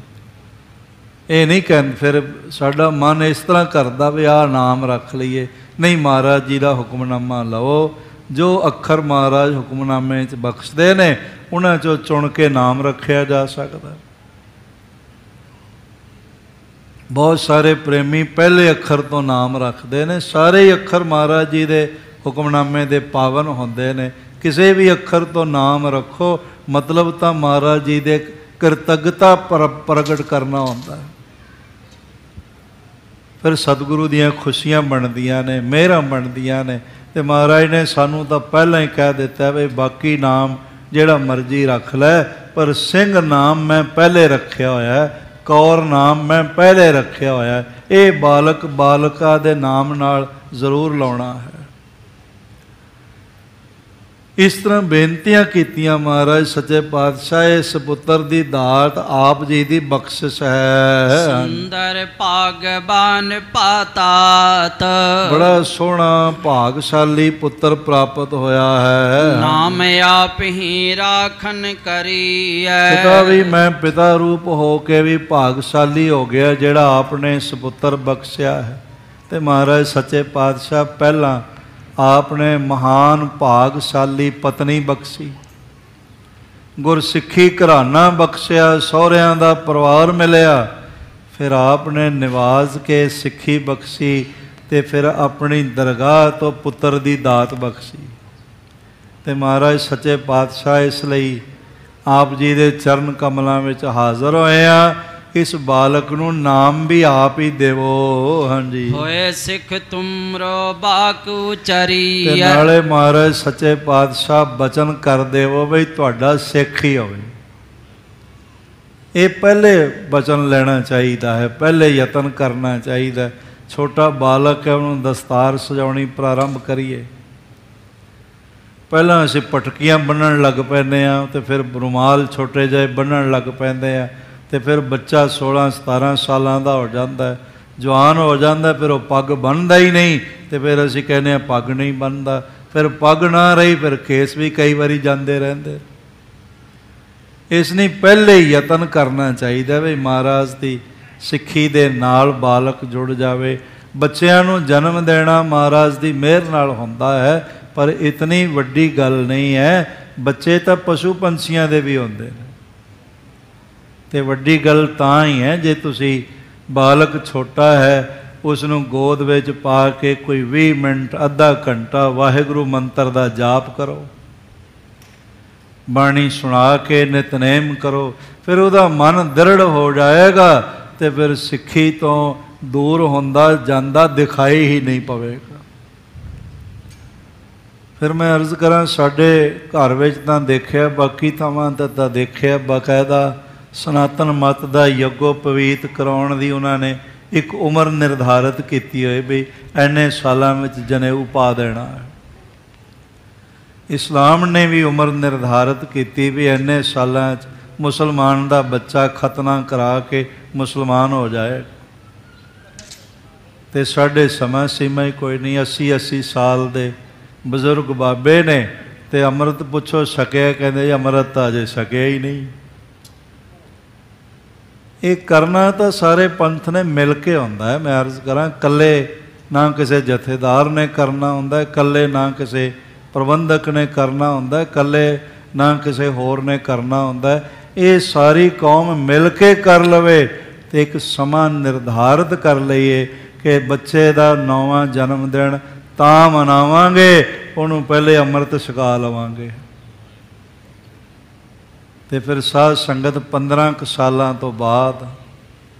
B: ਇਹ ਨਹੀਂ ਕਹਿੰਦੇ ਫਿਰ ਸਾਡਾ ਮਨ ਇਸ ਤਰ੍ਹਾਂ ਕਰਦਾ ਵੀ ਆਹ ਨਾਮ ਰੱਖ ਲਈਏ, ਨਹੀਂ, ਮਹਾਰਾਜ ਜੀ ਦਾ ਹੁਕਮਨਾਮਾ ਲਓ। ਜੋ ਅੱਖਰ ਮਹਾਰਾਜ ਹੁਕਮਨਾਮੇ 'ਚ ਬਖਸ਼ਦੇ ਨੇ ਉਹਨਾਂ 'ਚੋਂ ਚੁਣ ਕੇ ਨਾਮ ਰੱਖਿਆ ਜਾ ਸਕਦਾ। ਬਹੁਤ ਸਾਰੇ ਪ੍ਰੇਮੀ ਪਹਿਲੇ ਅੱਖਰ ਤੋਂ ਨਾਮ ਰੱਖਦੇ ਨੇ। ਸਾਰੇ ਹੀ ਅੱਖਰ ਮਹਾਰਾਜ ਜੀ ਦੇ ਹੁਕਮਨਾਮੇ ਦੇ ਪਾਵਨ ਹੁੰਦੇ ਨੇ। ਕਿਸੇ ਵੀ ਅੱਖਰ ਤੋਂ ਨਾਮ ਰੱਖੋ, ਮਤਲਬ ਤਾਂ ਮਹਾਰਾਜ ਜੀ ਦੇ ਕਿਰਤੱਗਤਾ ਪ੍ਰਗਟ ਕਰਨਾ ਹੁੰਦਾ ਹੈ। ਫਿਰ ਸਤਿਗੁਰੂ ਦੀਆਂ ਖੁਸ਼ੀਆਂ ਬਣਦੀਆਂ ਨੇ, ਮਿਹਰਾਂ ਬਣਦੀਆਂ ਨੇ। ਤੇ ਮਹਾਰਾਜ ਨੇ ਸਾਨੂੰ ਤਾਂ ਪਹਿਲਾਂ ਹੀ ਕਹਿ ਦਿੱਤਾ ਵੀ ਬਾਕੀ ਨਾਮ ਜਿਹੜਾ ਮਰਜ਼ੀ ਰੱਖ ਲੈ, ਪਰ ਸਿੰਘ ਨਾਮ ਮੈਂ ਪਹਿਲੇ ਰੱਖਿਆ ਹੋਇਆ, ਕੌਰ ਨਾਮ ਮੈਂ ਪਹਿਲੇ ਰੱਖਿਆ ਹੋਇਆ। ਇਹ ਬਾਲਕ ਬਾਲਕਾ ਦੇ ਨਾਮ ਨਾਲ ਜ਼ਰੂਰ ਲਾਉਣਾ ਹੈ। ਇਸ ਤਰ੍ਹਾਂ ਬੇਨਤੀਆਂ ਕੀਤੀਆਂ ਮਹਾਰਾਜ ਸੱਚੇ ਪਾਤਸ਼ਾਹ। ਇਸ ਪੁੱਤਰ ਦੀ ਦਾਤ ਆਪ ਜੀ ਦੀ ਬਖਸ਼ਿਸ਼ ਹੈ।
C: ਸੁੰਦਰ ਭਾਗਵਾਨ ਪਾਤਾਤ।
B: ਬੜਾ ਸੋਹਣਾ ਭਾਗਸ਼ਾਲੀ ਪੁੱਤਰ ਪ੍ਰਾਪਤ ਹੋਇਆ ਹੈ।
C: ਨਾਮ ਆਪ ਹੀ ਰਾਖਨ ਕਰੀਐ।
B: ਪਿਤਾ ਵੀ ਮੈਂ ਪਿਤਾ ਰੂਪ ਹੋ ਕੇ ਵੀ ਭਾਗਸ਼ਾਲੀ ਹੋ ਗਿਆ ਜਿਹੜਾ ਆਪਨੇ ਸੁਪੁੱਤਰ ਬਖਸ਼ਿਆ ਹੈ। ਤੇ ਮਹਾਰਾਜ ਸੱਚੇ ਪਾਤਸ਼ਾਹ ਪਹਿਲਾਂ ਆਪ ਨੇ ਮਹਾਨ ਭਾਗਸ਼ਾਲੀ ਪਤਨੀ ਬਖਸ਼ੀ, ਗੁਰਸਿੱਖੀ ਘਰਾਨਾ ਬਖਸ਼ਿਆ, ਸਹੁਰਿਆਂ ਦਾ ਪਰਿਵਾਰ ਮਿਲਿਆ। ਫਿਰ ਆਪ ਨੇ ਨਿਵਾਜ਼ ਕੇ ਸਿੱਖੀ ਬਖਸ਼ੀ, ਤੇ ਫਿਰ ਆਪਣੀ ਦਰਗਾਹ ਤੋਂ ਪੁੱਤਰ ਦੀ ਦਾਤ ਬਖਸ਼ੀ। ਤੇ ਮਹਾਰਾਜ ਸੱਚੇ ਪਾਤਸ਼ਾਹ ਇਸ ਲਈ ਆਪ ਜੀ ਦੇ ਚਰਨ ਕਮਲਾਂ ਵਿੱਚ ਹਾਜ਼ਰ ਹੋਏ ਆ। ਇਸ ਬਾਲਕ ਨੂੰ ਨਾਮ ਵੀ ਆਪ ਹੀ ਦੇਵੋ। ਹਾਂਜੀ, ਹੋਏ
C: ਸਿੱਖ ਤੁਮਰੋ ਬਾਕ ਉਚਰੀ।
B: ਤੇ ਨਾਲੇ ਮਹਾਰਾਜ ਸੱਚੇ ਪਾਤਸ਼ਾਹ ਬਚਨ ਕਰ ਦੇਵੋ ਬਈ ਤੁਹਾਡਾ ਸਿੱਖ ਹੀ ਹੋਵੇ। ਇਹ ਪਹਿਲੇ ਬਚਨ ਲੈਣਾ ਚਾਹੀਦਾ ਹੈ, ਪਹਿਲੇ ਯਤਨ ਕਰਨਾ ਚਾਹੀਦਾ। ਛੋਟਾ ਬਾਲਕ ਹੈ, ਉਹਨੂੰ ਦਸਤਾਰ ਸਜਾਉਣੀ ਪ੍ਰਾਰੰਭ ਕਰੀਏ। ਪਹਿਲਾਂ ਅਸੀਂ ਪਟਕੀਆਂ ਬੰਨ੍ਹਣ ਲੱਗ ਪੈਂਦੇ ਹਾਂ, ਤੇ ਫਿਰ ਰੁਮਾਲ ਛੋਟੇ ਜਿਹੇ ਬੰਨ੍ਹਣ ਲੱਗ ਪੈਂਦੇ ਆ। ਤੇ ਫਿਰ ਬੱਚਾ 16-17 ਸਾਲਾਂ ਦਾ ਹੋ ਜਾਂਦਾ, ਜਵਾਨ ਹੋ ਜਾਂਦਾ, ਫਿਰ ਉਹ ਪੱਗ ਬੰਨ੍ਹਦਾ ਹੀ ਨਹੀਂ। ਤੇ ਫਿਰ ਅਸੀਂ ਕਹਿੰਦੇ ਹਾਂ ਪੱਗ ਨਹੀਂ ਬੰਨ੍ਹਦਾ। ਫਿਰ ਪੱਗ ਨਾ ਰਹੀ, ਫਿਰ ਕੇਸ ਵੀ ਕਈ ਵਾਰੀ ਜਾਂਦੇ ਰਹਿੰਦੇ। ਇਸ ਲਈ ਪਹਿਲੇ ਯਤਨ ਕਰਨਾ ਚਾਹੀਦਾ ਵੀ ਮਹਾਰਾਜ ਦੀ ਸਿੱਖੀ ਦੇ ਨਾਲ ਬਾਲਕ ਜੁੜ ਜਾਵੇ। ਬੱਚਿਆਂ ਨੂੰ ਜਨਮ ਦੇਣਾ ਮਹਾਰਾਜ ਦੀ ਮਿਹਰ ਨਾਲ ਹੁੰਦਾ ਹੈ, ਪਰ ਇਤਨੀ ਵੱਡੀ ਗੱਲ ਨਹੀਂ ਹੈ। ਬੱਚੇ ਤਾਂ ਪਸ਼ੂ ਪੰਛੀਆਂ ਦੇ ਵੀ ਹੁੰਦੇ ਨੇ। ਤੇ ਵੱਡੀ ਗੱਲ ਤਾਂ ਹੀ ਹੈ ਜੇ ਤੁਸੀਂ ਬਾਲਕ ਛੋਟਾ ਹੈ, ਉਸ ਨੂੰ ਗੋਦ ਵਿੱਚ ਪਾ ਕੇ ਕੋਈ 20 ਮਿੰਟ ਅੱਧਾ ਘੰਟਾ ਵਾਹਿਗੁਰੂ ਮੰਤਰ ਦਾ ਜਾਪ ਕਰੋ, ਬਾਣੀ ਸੁਣਾ ਕੇ ਨਿਤਨੇਮ ਕਰੋ। ਫਿਰ ਉਹਦਾ ਮਨ ਦ੍ਰਿੜ ਹੋ ਜਾਏਗਾ, ਤੇ ਫਿਰ ਸਿੱਖੀ ਤੋਂ ਦੂਰ ਹੁੰਦਾ ਜਾਂਦਾ ਦਿਖਾਈ ਹੀ ਨਹੀਂ ਪਵੇਗਾ। ਫਿਰ ਮੈਂ ਅਰਜ਼ ਕਰਾਂ, ਸਾਡੇ ਘਰ ਵਿੱਚ ਤਾਂ ਦੇਖਿਆ, ਬਾਕੀ ਥਾਵਾਂ ਤਾਂ ਦੇਖਿਆ, ਬਾਕਾਇਦਾ ਸਨਾਤਨ ਮਤ ਦਾ ਯੱਗੋਪਵੀਤ ਕਰਾਉਣ ਦੀ ਉਹਨਾਂ ਨੇ ਇੱਕ ਉਮਰ ਨਿਰਧਾਰਿਤ ਕੀਤੀ ਹੋਈ ਵੀ ਇੰਨੇ ਸਾਲਾਂ ਵਿੱਚ ਜਨੇਊ ਪਾ ਦੇਣਾ ਹੈ। ਇਸਲਾਮ ਨੇ ਵੀ ਉਮਰ ਨਿਰਧਾਰਿਤ ਕੀਤੀ ਵੀ ਇੰਨੇ ਸਾਲਾਂ 'ਚ ਮੁਸਲਮਾਨ ਦਾ ਬੱਚਾ ਖਤਨਾ ਕਰਾ ਕੇ ਮੁਸਲਮਾਨ ਹੋ ਜਾਏ। ਤੇ ਸਾਡੇ ਸਮਾਂ ਸੀਮਾ ਹੀ ਕੋਈ ਨਹੀਂ। 80 ਸਾਲ ਦੇ ਬਜ਼ੁਰਗ ਬਾਬੇ ਨੇ ਤੇ ਅੰਮ੍ਰਿਤ ਪੁੱਛੋ ਛਕਿਆ, ਕਹਿੰਦੇ ਜੀ ਅੰਮ੍ਰਿਤ ਤਾਂ ਅਜੇ ਛਕਿਆ ਹੀ ਨਹੀਂ। ਇਹ ਕਰਨਾ ਤਾਂ ਸਾਰੇ ਪੰਥ ਨੇ ਮਿਲ ਕੇ ਹੁੰਦਾ ਹੈ। ਮੈਂ ਅਰਜ਼ ਕਰਾਂ ਇਕੱਲੇ ਨਾ ਕਿਸੇ ਜਥੇਦਾਰ ਨੇ ਕਰਨਾ ਹੁੰਦਾ, ਇਕੱਲੇ ਨਾ ਕਿਸੇ ਪ੍ਰਬੰਧਕ ਨੇ ਕਰਨਾ ਹੁੰਦਾ, ਇਕੱਲੇ ਨਾ ਕਿਸੇ ਹੋਰ ਨੇ ਕਰਨਾ ਹੁੰਦਾ। ਇਹ ਸਾਰੀ ਕੌਮ ਮਿਲ ਕੇ ਕਰ ਲਵੇ ਤੇ ਇੱਕ ਸਮਾਂ ਨਿਰਧਾਰਿਤ ਕਰ ਲਈਏ ਕਿ ਬੱਚੇ ਦਾ 9ਵਾਂ ਜਨਮ ਦਿਨ ਤਾਂ ਮਨਾਵਾਂਗੇ, ਉਹਨੂੰ ਪਹਿਲੇ ਅੰਮ੍ਰਿਤ ਛਕਾ ਲਵਾਂਗੇ। ਤੇ ਫਿਰ ਸਾਧ ਸੰਗਤ 15 ਕੁ ਸਾਲਾਂ ਤੋਂ ਬਾਅਦ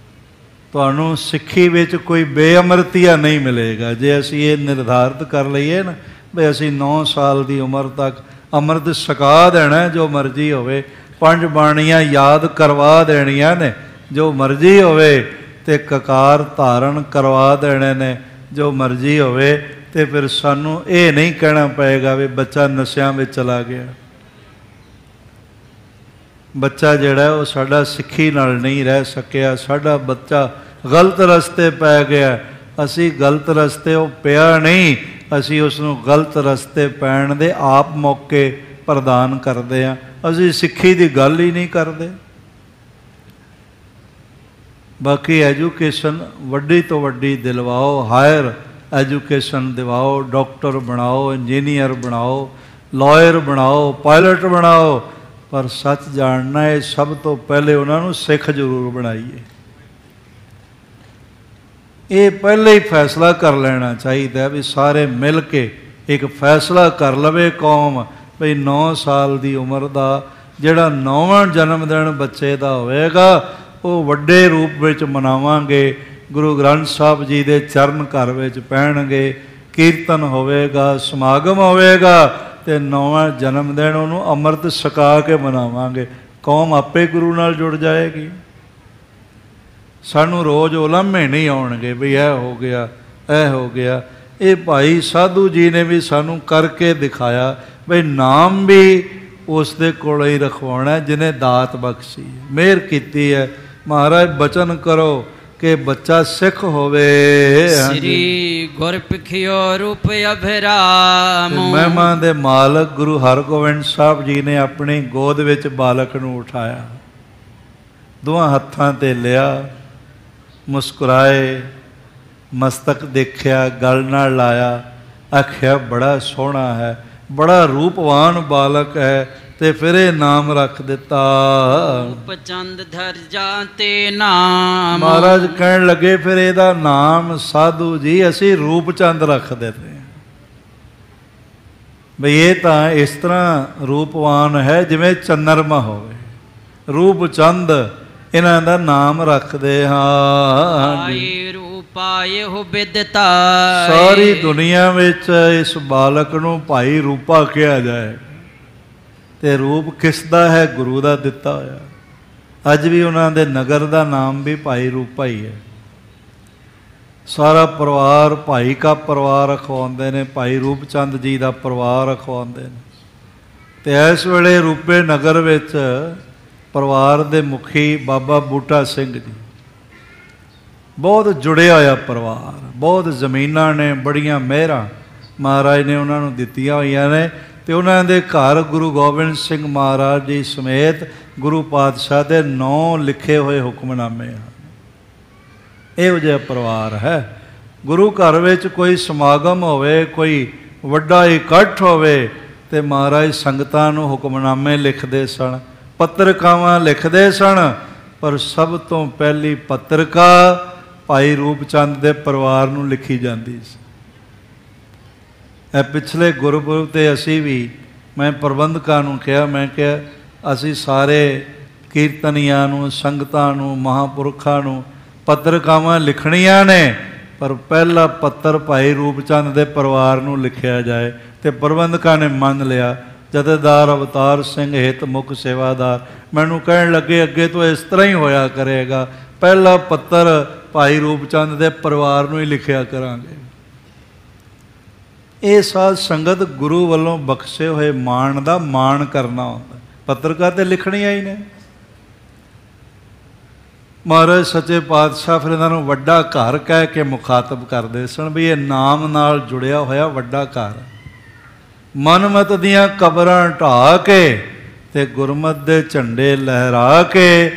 B: ਤੁਹਾਨੂੰ ਸਿੱਖੀ ਵਿੱਚ ਕੋਈ ਬੇਅਮਰਤੀਆ ਨਹੀਂ ਮਿਲੇਗਾ। ਜੇ ਅਸੀਂ ਇਹ ਨਿਰਧਾਰਿਤ ਕਰ ਲਈਏ ਨਾ ਵੀ ਅਸੀਂ 9 ਸਾਲ ਦੀ ਉਮਰ ਤੱਕ ਅੰਮ੍ਰਿਤ ਛਕਾ ਦੇਣਾ, ਜੋ ਮਰਜ਼ੀ ਹੋਵੇ, 5 ਬਾਣੀਆਂ ਯਾਦ ਕਰਵਾ ਦੇਣੀਆਂ ਨੇ ਜੋ ਮਰਜ਼ੀ ਹੋਵੇ, ਤੇ ਕਕਾਰ ਧਾਰਨ ਕਰਵਾ ਦੇਣੇ ਨੇ ਜੋ ਮਰਜ਼ੀ ਹੋਵੇ, ਤੇ ਫਿਰ ਸਾਨੂੰ ਇਹ ਨਹੀਂ ਕਹਿਣਾ ਪਏਗਾ ਵੀ ਬੱਚਾ ਨਸ਼ਿਆਂ ਵਿੱਚ ਚਲਾ ਗਿਆ। ਬੱਚਾ ਜਿਹੜਾ ਉਹ ਸਾਡਾ ਸਿੱਖੀ ਨਾਲ ਨਹੀਂ ਰਹਿ ਸਕਿਆ, ਸਾਡਾ ਬੱਚਾ ਗਲਤ ਰਸਤੇ ਪੈ ਗਿਆ। ਅਸੀਂ ਗਲਤ ਰਸਤੇ ਉਹ ਪਿਆ ਨਹੀਂ, ਅਸੀਂ ਉਸ ਨੂੰ ਗਲਤ ਰਸਤੇ ਪੈਣ ਦੇ ਆਪ ਮੌਕੇ ਪ੍ਰਦਾਨ ਕਰਦੇ ਹਾਂ। ਅਸੀਂ ਸਿੱਖੀ ਦੀ ਗੱਲ ਹੀ ਨਹੀਂ ਕਰਦੇ। ਬਾਕੀ ਐਜੂਕੇਸ਼ਨ ਵੱਡੀ ਤੋਂ ਵੱਡੀ ਦਿਲਵਾਓ, ਹਾਇਰ ਐਜੂਕੇਸ਼ਨ ਦਿਵਾਓ, ਡਾਕਟਰ ਬਣਾਓ, ਇੰਜੀਨੀਅਰ ਬਣਾਓ, ਲਾਇਰ ਬਣਾਓ, ਪਾਇਲਟ ਬਣਾਓ, ਪਰ ਸੱਚ ਜਾਣਨਾ ਹੈ ਸਭ ਤੋਂ ਪਹਿਲੇ ਉਹਨਾਂ ਨੂੰ ਸਿੱਖ ਜ਼ਰੂਰ ਬਣਾਈਏ। ਇਹ ਪਹਿਲੇ ਹੀ ਫੈਸਲਾ ਕਰ ਲੈਣਾ ਚਾਹੀਦਾ ਵੀ ਸਾਰੇ ਮਿਲ ਕੇ ਇੱਕ ਫੈਸਲਾ ਕਰ ਲਵੇ ਕੌਮ ਵੀ 9 ਸਾਲ ਦੀ ਉਮਰ ਦਾ ਜਿਹੜਾ 9ਵਾਂ ਜਨਮ ਦਿਨ ਬੱਚੇ ਦਾ ਹੋਵੇਗਾ ਉਹ ਵੱਡੇ ਰੂਪ ਵਿੱਚ ਮਨਾਵਾਂਗੇ। ਗੁਰੂ ਗ੍ਰੰਥ ਸਾਹਿਬ ਜੀ ਦੇ ਚਰਨ ਘਰ ਵਿੱਚ ਪੈਣਗੇ, ਕੀਰਤਨ ਹੋਵੇਗਾ, ਸਮਾਗਮ ਹੋਵੇਗਾ, ਤੇ 9ਵਾਂ ਜਨਮ ਦਿਨ ਉਹਨੂੰ ਅੰਮ੍ਰਿਤ ਛਕਾ ਕੇ ਮਨਾਵਾਂਗੇ। ਕੌਮ ਆਪੇ ਗੁਰੂ ਨਾਲ ਜੁੜ ਜਾਏਗੀ। ਸਾਨੂੰ ਰੋਜ਼ ਉਲਾਮੇ ਨਹੀਂ ਆਉਣਗੇ ਵੀ ਇਹ ਹੋ ਗਿਆ, ਇਹ ਹੋ ਗਿਆ। ਇਹ ਭਾਈ ਸਾਧੂ ਜੀ ਨੇ ਵੀ ਸਾਨੂੰ ਕਰਕੇ ਦਿਖਾਇਆ ਬਈ ਨਾਮ ਵੀ ਉਸ ਦੇ ਕੋਲ ਹੀ ਰਖਵਾਉਣਾ ਜਿਹਨੇ ਦਾਤ ਬਖਸ਼ੀ, ਮਿਹਰ ਕੀਤੀ ਹੈ। ਮਹਾਰਾਜ ਬਚਨ ਕਰੋ ਕਿ ਬੱਚਾ ਸਿੱਖ ਹੋਵੇ।
C: ਸ੍ਰੀ ਗੁਰਪਿਖਿਓ ਰੂਪ ਅਭਿਰਾਮ।
B: ਮਹਿਮਾ ਦੇ ਮਾਲਕ ਗੁਰੂ ਹਰਗੋਬਿੰਦ ਸਾਹਿਬ ਜੀ ਨੇ ਆਪਣੀ ਗੋਦ ਵਿੱਚ ਬਾਲਕ ਨੂੰ ਉਠਾਇਆ, ਦੋਵਾਂ ਹੱਥਾਂ 'ਤੇ ਲਿਆ, ਮੁਸਕਰਾਏ, ਮਸਤਕ ਦੇਖਿਆ, ਗਲ ਨਾਲ ਲਾਇਆ, ਆਖਿਆ ਬੜਾ ਸੋਹਣਾ ਹੈ, ਬੜਾ ਰੂਪਵਾਨ ਬਾਲਕ ਹੈ, ਤੇ ਫਿਰ ਇਹ ਨਾਮ ਰੱਖ ਦਿੱਤਾ
C: ਉਪਚੰਦ ਧਰਜਾ ਤੇ ਨਾਮ।
B: ਮਹਾਰਾਜ ਕਹਿਣ ਲੱਗੇ ਫਿਰ ਇਹਦਾ ਨਾਮ ਸਾਧੂ ਜੀ ਅਸੀਂ ਰੂਪਚੰਦ ਰੱਖ ਦਿੱਤੇ ਬਈ ਇਹ ਤਾਂ ਇਸ ਤਰ੍ਹਾਂ ਰੂਪਵਾਨ ਹੈ ਜਿਵੇਂ ਚੰਨਰਮਾ ਹੋਵੇ। ਰੂਪਚੰਦ ਇਹਨਾਂ ਦਾ ਨਾਮ ਰੱਖਦੇ ਹਾਂ।
C: ਰੂਪਾਏ ਹੋ ਬਿਦਤਾ।
B: ਸਾਰੀ ਦੁਨੀਆ ਵਿੱਚ ਇਸ ਬਾਲਕ ਨੂੰ ਭਾਈ ਰੂਪਾ ਕਿਹਾ ਜਾਏ, ਤੇ ਰੂਪ ਕਿਸ ਦਾ ਹੈ? ਗੁਰੂ ਦਾ ਦਿੱਤਾ ਹੋਇਆ। ਅੱਜ ਵੀ ਉਹਨਾਂ ਦੇ ਨਗਰ ਦਾ ਨਾਮ ਵੀ ਭਾਈ ਰੂਪਾ ਹੀ ਹੈ। ਸਾਰਾ ਪਰਿਵਾਰ ਭਾਈ ਕਾ ਪਰਿਵਾਰ ਰਖਵਾਉਂਦੇ ਨੇ, ਭਾਈ ਰੂਪਚੰਦ ਜੀ ਦਾ ਪਰਿਵਾਰ ਰਖਵਾਉਂਦੇ ਨੇ। ਤੇ ਇਸ ਵੇਲੇ ਰੂਪੇ ਨਗਰ ਵਿੱਚ ਪਰਿਵਾਰ ਦੇ ਮੁਖੀ ਬਾਬਾ ਬੂਟਾ ਸਿੰਘ ਜੀ, ਬਹੁਤ ਜੁੜਿਆ ਹੋਇਆ ਪਰਿਵਾਰ, ਬਹੁਤ ਜ਼ਮੀਨਾਂ ਨੇ, ਬੜੀਆਂ ਮਿਹਰਾਂ ਮਹਾਰਾਜ ਨੇ ਉਹਨਾਂ ਨੂੰ ਦਿੱਤੀਆਂ ਹੋਈਆਂ ਨੇ। ਤੇ ਉਹਨਾਂ ਦੇ ਘਰ ਗੁਰੂ ਗੋਬਿੰਦ ਸਿੰਘ ਮਹਾਰਾਜ ਜੀ ਸਮੇਤ ਗੁਰੂ ਪਾਤਸ਼ਾਹ ਦੇ 9 ਲਿਖੇ ਹੋਏ ਹੁਕਮਨਾਮੇ ਹਨ। ਇਹੋ ਜਿਹਾ ਪਰਿਵਾਰ ਹੈ। ਗੁਰੂ ਘਰ ਵਿੱਚ ਕੋਈ ਸਮਾਗਮ ਹੋਵੇ, ਕੋਈ ਵੱਡਾ ਇਕੱਠ ਹੋਵੇ, ਤੇ ਮਹਾਰਾਜ ਸੰਗਤਾਂ ਨੂੰ ਹੁਕਮਨਾਮੇ ਲਿਖਦੇ ਸਨ, ਪੱਤਰਕਾਵਾਂ ਲਿਖਦੇ ਸਨ। ਪਰ ਸਭ ਤੋਂ ਪਹਿਲੀ ਪੱਤਰਕਾ ਭਾਈ ਰੂਪਚੰਦ ਦੇ ਪਰਿਵਾਰ ਨੂੰ ਲਿਖੀ ਜਾਂਦੀ ਸੀ। ਇਹ ਪਿਛਲੇ ਗੁਰਪੁਰਬ 'ਤੇ ਅਸੀਂ ਵੀ, ਮੈਂ ਪ੍ਰਬੰਧਕਾਂ ਨੂੰ ਕਿਹਾ, ਮੈਂ ਕਿਹਾ ਅਸੀਂ ਸਾਰੇ ਕੀਰਤਨੀਆਂ ਨੂੰ, ਸੰਗਤਾਂ ਨੂੰ, ਮਹਾਂਪੁਰਖਾਂ ਨੂੰ ਪੱਤਰਕਾਵਾਂ ਲਿਖਣੀਆਂ ਨੇ, ਪਰ ਪਹਿਲਾ ਪੱਤਰ ਭਾਈ ਰੂਪਚੰਦ ਦੇ ਪਰਿਵਾਰ ਨੂੰ ਲਿਖਿਆ ਜਾਏ। ਤੇ ਪ੍ਰਬੰਧਕਾਂ ਨੇ ਮੰਨ ਲਿਆ। ਜਥੇਦਾਰ ਅਵਤਾਰ ਸਿੰਘ ਹਿਤ ਮੁਖ ਸੇਵਾਦਾਰ ਮੈਨੂੰ ਕਹਿਣ ਲੱਗੇ ਅੱਗੇ ਤੋਂ ਇਸ ਤਰ੍ਹਾਂ ਹੀ ਹੋਇਆ ਕਰੇਗਾ, ਪਹਿਲਾ ਪੱਤਰ ਭਾਈ ਰੂਪ ਚੰਦ ਦੇ ਪਰਿਵਾਰ ਨੂੰ ਹੀ ਲਿਖਿਆ ਕਰਾਂਗੇ। ਇਹ ਸਾਧ ਸੰਗਤ ਗੁਰੂ ਵੱਲੋਂ ਬਖਸ਼ੇ ਹੋਏ ਮਾਣ ਦਾ ਮਾਣ ਕਰਨਾ ਹੁੰਦਾ। ਪੱਤਰਕਾਰ ਤੇ ਲਿਖਣੀਆਂ ਹੀ ਨੇ। ਮਹਾਰਾਜ ਸੱਚੇ ਪਾਤਸ਼ਾਹ ਫਿਰ ਇਹਨਾਂ ਨੂੰ ਵੱਡਾ ਘਰ ਕਹਿ ਕੇ ਮੁਖਾਤਬ ਕਰਦੇ ਸਨ ਵੀ ਇਹ ਨਾਮ ਨਾਲ ਜੁੜਿਆ ਹੋਇਆ ਵੱਡਾ ਘਰ। ਮਨਮਤ ਦੀਆਂ ਕਬਰਾਂ ਢਾਹ ਕੇ ਤੇ ਗੁਰਮਤ ਦੇ ਝੰਡੇ ਲਹਿਰਾ ਕੇ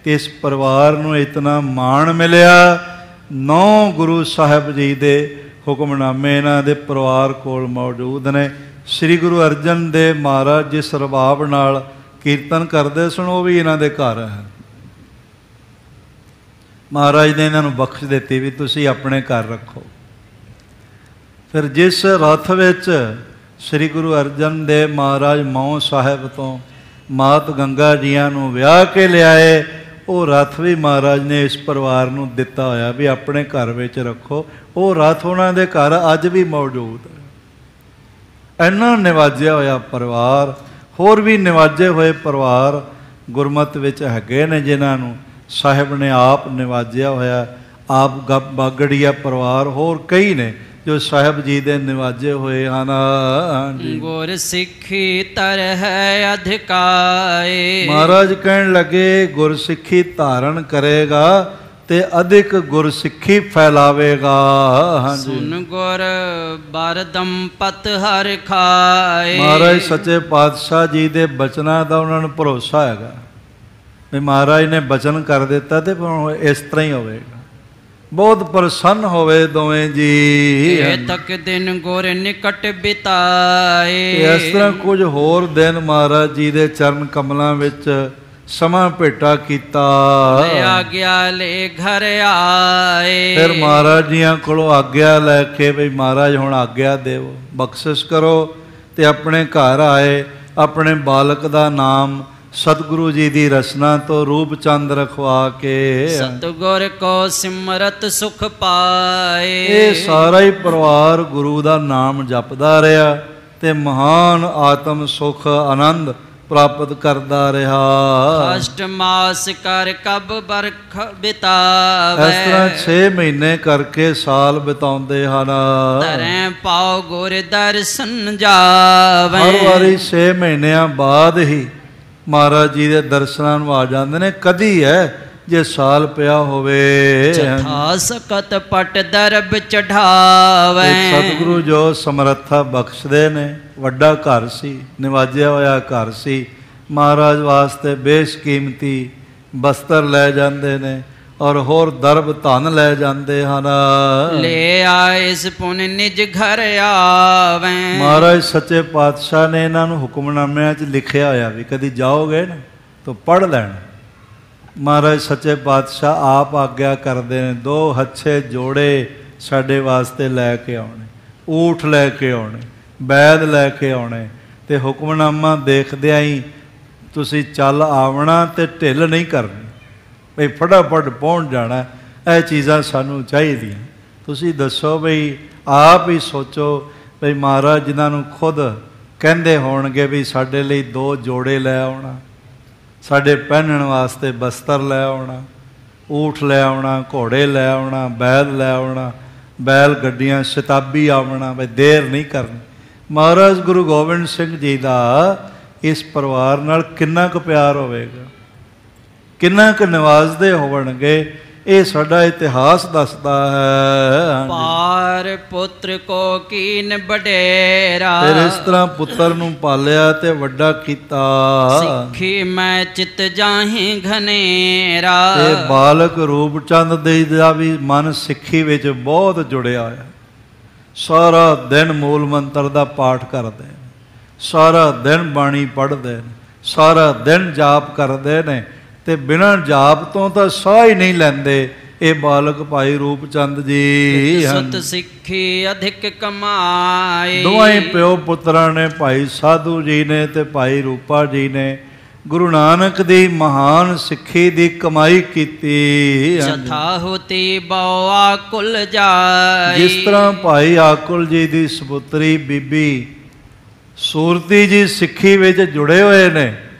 B: ਇਸ ਪਰਿਵਾਰ ਨੂੰ ਇਤਨਾ ਮਾਣ ਮਿਲਿਆ। 9 ਗੁਰੂ ਸਾਹਿਬ ਜੀ ਦੇ ਹੁਕਮਨਾਮੇ ਇਹਨਾਂ ਦੇ ਪਰਿਵਾਰ ਕੋਲ ਮੌਜੂਦ ਨੇ। ਸ੍ਰੀ ਗੁਰੂ ਅਰਜਨ ਦੇਵ ਮਹਾਰਾਜ ਜਿਸ ਰਬਾਬ ਨਾਲ ਕੀਰਤਨ ਕਰਦੇ ਸਨ ਉਹ ਵੀ ਇਹਨਾਂ ਦੇ ਘਰ ਹੈ। ਮਹਾਰਾਜ ਨੇ ਇਹਨਾਂ ਨੂੰ ਬਖਸ਼ ਦਿੱਤੀ ਵੀ ਤੁਸੀਂ ਆਪਣੇ ਘਰ ਰੱਖੋ। ਫਿਰ ਜਿਸ ਰੱਥ ਵਿੱਚ ਸ੍ਰੀ ਗੁਰੂ ਅਰਜਨ ਦੇਵ ਮਹਾਰਾਜ ਮੌਂ ਸਾਹਿਬ ਤੋਂ ਮਾਤ ਗੰਗਾ ਜੀਆਂ ਨੂੰ ਵਿਆਹ ਕੇ ਲਿਆਏ, ਉਹ ਰੱਥ ਵੀ ਮਹਾਰਾਜ ਨੇ ਇਸ ਪਰਿਵਾਰ ਨੂੰ ਦਿੱਤਾ ਹੋਇਆ ਵੀ ਆਪਣੇ ਘਰ ਵਿੱਚ ਰੱਖੋ। ਉਹ ਰੱਥ ਉਹਨਾਂ ਦੇ ਘਰ ਅੱਜ ਵੀ ਮੌਜੂਦ ਹੈ। ਇੰਨਾ ਨਿਵਾਜਿਆ ਹੋਇਆ ਪਰਿਵਾਰ, ਹੋਰ ਵੀ ਨਿਵਾਜੇ ਹੋਏ ਪਰਿਵਾਰ ਗੁਰਮਤਿ ਵਿੱਚ ਹੈਗੇ ਨੇ ਜਿਨ੍ਹਾਂ ਨੂੰ ਸਾਹਿਬ ਨੇ ਆਪ ਨਿਵਾਜਿਆ ਹੋਇਆ। ਆਪ ਬਾਗੜੀਆ ਪਰਿਵਾਰ ਹੋਰ ਕਈ ਨੇ ਜੋ ਸਾਹਿਬ ਜੀ ਦੇ ਨਿਵਾਜੇ ਹੋਏ ਹਨ।
C: ਗੁਰ ਸਿੱਖੀ ਤਰ ਹੈ ਅਧਿਕਾਏ।
B: ਮਹਾਰਾਜ ਕਹਿਣ ਲੱਗੇ ਗੁਰਸਿੱਖੀ ਧਾਰਨ ਕਰੇਗਾ ਤੇ ਅਧਿਕ ਗੁਰਸਿੱਖੀ ਫੈਲਾਵੇਗਾ।
C: ਸੁਨ ਗੁਰ ਬਰ ਦੰਪਤ ਹਰ ਖਾਏ।
B: ਮਹਾਰਾਜ ਸੱਚੇ ਪਾਤਸ਼ਾਹ ਜੀ ਦੇ ਬਚਨਾਂ ਦਾ ਉਹਨਾਂ ਨੂੰ ਭਰੋਸਾ ਹੈਗਾ ਵੀ ਮਹਾਰਾਜ ਨੇ ਬਚਨ ਕਰ ਦਿੱਤਾ ਤੇ ਇਸ ਤਰ੍ਹਾਂ ਹੀ ਹੋਵੇਗਾ। ਬਹੁਤ ਪ੍ਰਸੰਨ ਹੋਵੇ ਦੋਵੇਂ ਜੀ।
C: ਇਹ ਤੱਕ ਦਿਨ ਗੁਰ ਨਿਕਟ ਬਿਤਾਏ।
B: ਇਸ ਤਰ੍ਹਾਂ ਕੁਝ ਹੋਰ ਦਿਨ ਮਹਾਰਾਜ ਜੀ ਦੇ ਚਰਨ ਕਮਲਾਂ ਵਿੱਚ ਸਮਾਂ ਭੇਟਾ ਕੀਤਾ।
C: ਆਗਿਆ ਲੈ ਘਰ ਆਏ।
B: ਫਿਰ ਮਹਾਰਾਜ ਜੀਆਂ ਕੋਲੋਂ ਆਗਿਆ ਲੈ ਕੇ ਵੀ ਮਹਾਰਾਜ ਹੁਣ ਆਗਿਆ ਦਿਓ, ਬਖਸ਼ਿਸ਼ ਕਰੋ, ਤੇ ਆਪਣੇ ਘਰ ਆਏ। ਆਪਣੇ ਬਾਲਕ ਦਾ ਨਾਮ ਸਤਿਗੁਰੂ ਜੀ ਦੀ ਰਚਨਾ ਤੋਂ ਰੂਪ ਚੰਦ ਰਖਵਾ ਕੇ
C: ਸਤਿਗੁਰ ਕੋ ਸਿਮਰਤ ਸੁਖ ਪਾਏ।
B: ਇਹ ਸਾਰਾ ਹੀ ਪਰਿਵਾਰ ਗੁਰੂ ਦਾ ਨਾਮ ਜਪਦਾ ਰਿਹਾ ਤੇ ਮਹਾਨ ਆਤਮ ਸੁਖ ਆਨੰਦ ਪ੍ਰਾਪਤ ਕਰਦਾ ਰਿਹਾ।
C: ਅਸ਼ਟ ਮਾਸ ਕਰ ਕਬ ਬਰਖ ਬਿਤਾਵੇ।
B: ਇਸ ਤਰ੍ਹਾਂ 6 ਮਹੀਨੇ ਕਰਕੇ ਸਾਲ ਬਿਤਾਉਂਦੇ ਹਨ।
C: ਧਰੈ ਪਾਉ ਗੁਰ ਦਰਸ਼ਨ ਜਾਵੇ।
B: ਹਰ ਵਾਰੀ 6 ਮਹੀਨਿਆਂ ਬਾਅਦ ਹੀ ਮਹਾਰਾਜ ਜੀ ਦੇ ਦਰਸ਼ਨਾਂ ਨੂੰ ਆ ਜਾਂਦੇ ਨੇ। ਕਦੀ ਹੈ ਜੇ ਸਾਲ ਪਿਆ ਹੋਵੇ।
C: ਜਥਾ ਸਕਤ ਪਟ ਦਰਬ ਚੜਾਵੇ।
B: ਸਤਿਗੁਰੂ ਜੋ ਸਮਰੱਥਾ ਬਖਸ਼ਦੇ ਨੇ। ਵੱਡਾ ਘਰ ਸੀ, ਨਿਵਾਜਿਆ ਹੋਇਆ ਘਰ ਸੀ। ਮਹਾਰਾਜ ਵਾਸਤੇ ਬੇਸ਼ਕੀਮਤੀ ਬਸਤਰ ਲੈ ਜਾਂਦੇ ਨੇ ਔਰ ਹੋਰ ਦਰਬ ਧਨ ਲੈ ਜਾਂਦੇ ਹਨ।
C: ਲੈ ਆਏ ਇਸ ਪੁਨ ਨਿਜ ਘਰ ਆਵੇ।
B: ਮਹਾਰਾਜ ਸੱਚੇ ਪਾਤਸ਼ਾਹ ਨੇ ਇਹਨਾਂ ਨੂੰ ਹੁਕਮਨਾਮਿਆਂ 'ਚ ਲਿਖਿਆ ਹੋਇਆ ਵੀ ਕਦੀ ਜਾਓਗੇ ਨਾ ਤਾਂ ਪੜ੍ਹ ਲੈਣਾ। ਮਹਾਰਾਜ ਸੱਚੇ ਪਾਤਸ਼ਾਹ ਆਪ ਆਗਿਆ ਕਰਦੇ ਨੇ 2 ਹੱਛੇ ਜੋੜੇ ਸਾਡੇ ਵਾਸਤੇ ਲੈ ਕੇ ਆਉਣੇ, ਊਠ ਲੈ ਕੇ ਆਉਣੇ, ਬੈਦ ਲੈ ਕੇ ਆਉਣੇ, ਤੇ ਹੁਕਮਨਾਮਾ ਦੇਖਦਿਆਂ ਹੀ ਤੁਸੀਂ ਚੱਲ ਆਵਣਾ ਤੇ ਢਿੱਲ ਨਹੀਂ ਕਰਨੀ ਬਈ ਫਟਾਫਟ ਪਹੁੰਚ ਜਾਣਾ। ਇਹ ਚੀਜ਼ਾਂ ਸਾਨੂੰ ਚਾਹੀਦੀਆਂ। ਤੁਸੀਂ ਦੱਸੋ ਬਈ ਆਪ ਹੀ ਸੋਚੋ ਬਈ ਮਹਾਰਾਜ ਜਿਨ੍ਹਾਂ ਨੂੰ ਖੁਦ ਕਹਿੰਦੇ ਹੋਣਗੇ ਵੀ ਸਾਡੇ ਲਈ 2 ਜੋੜੇ ਲੈ ਆਉਣਾ, ਸਾਡੇ ਪਹਿਨਣ ਵਾਸਤੇ ਬਸਤਰ ਲੈ ਆਉਣਾ, ਊਠ ਲੈ ਆਉਣਾ, ਘੋੜੇ ਲੈ ਆਉਣਾ, ਬੈਲ ਲੈ ਆਉਣਾ, ਬੈਲ ਗੱਡੀਆਂ ਸ਼ਤਾਬੀ ਆਉਣਾ, ਬਈ ਦੇਰ ਨਹੀਂ ਕਰਨੀ। ਮਹਾਰਾਜ ਗੁਰੂ ਗੋਬਿੰਦ ਸਿੰਘ ਜੀ ਦਾ ਇਸ ਪਰਿਵਾਰ ਨਾਲ ਕਿੰਨਾ ਕੁ ਪਿਆਰ ਹੋਵੇਗਾ, ਕਿੰਨਾ ਕੁ ਨਿਵਾਜ਼ਦੇ ਹੋਣਗੇ, ਇਹ ਸਾਡਾ ਇਤਿਹਾਸ ਦੱਸਦਾ ਹੈ।
C: ਪਾਰ ਪੁੱਤਰ ਕੋ ਕੀਨ ਬਡੇਰਾ।
B: ਫਿਰ ਇਸ ਤਰ੍ਹਾਂ ਪੁੱਤਰ ਨੂੰ ਪਾਲਿਆ ਤੇ ਵੱਡਾ ਕੀਤਾ।
C: ਸਿੱਖੀ ਮੈਂ ਚਿਤ ਜਾਹੀ ਘਨੇਰਾ।
B: ਇਹ ਬਾਲਕ ਰੂਪ ਚੰਦ ਦੇ ਦਾ ਵੀ ਮਨ ਸਿੱਖੀ ਵਿੱਚ ਬਹੁਤ ਜੁੜਿਆ ਹੋਇਆ। ਸਾਰਾ ਦਿਨ ਮੂਲ ਮੰਤਰ ਦਾ ਪਾਠ ਕਰਦੇ ਨੇ, ਸਾਰਾ ਦਿਨ ਬਾਣੀ ਪੜ੍ਹਦੇ ਨੇ, ਸਾਰਾ ਦਿਨ ਜਾਪ ਕਰਦੇ ਨੇ, ਤੇ ਬਿਨਾਂ ਜਾਪ ਤੋਂ ਤਾਂ ਸਾਹ ਹੀ ਨਹੀਂ ਲੈਂਦੇ ਇਹ ਬਾਲਕ ਭਾਈ ਰੂਪ ਚੰਦ ਜੀ।
C: ਸਤ ਸਿੱਖੀ ਅਧਿਕ ਕਮਾਏ।
B: ਦੋਵੇਂ ਪਿਓ ਪੁੱਤਰਾਂ ਨੇ, ਭਾਈ ਸਾਧੂ ਜੀ ਨੇ ਤੇ ਭਾਈ ਰੂਪਾ ਜੀ ਨੇ, ਗੁਰੂ ਨਾਨਕ ਦੀ ਮਹਾਨ ਸਿੱਖੀ ਦੀ ਕਮਾਈ ਕੀਤੀ।
C: ਜਥਾ ਹੋਤੀ ਬਉ ਆਕੁਲ ਜਾਏ।
B: ਜਿਸ ਤਰ੍ਹਾਂ ਭਾਈ ਆਕੁਲ ਜੀ ਦੀ ਸਪੁੱਤਰੀ ਬੀਬੀ ਸੂਰਤੀ ਜੀ ਸਿੱਖੀ ਵਿੱਚ ਜੁੜੇ ਹੋਏ ਨੇ,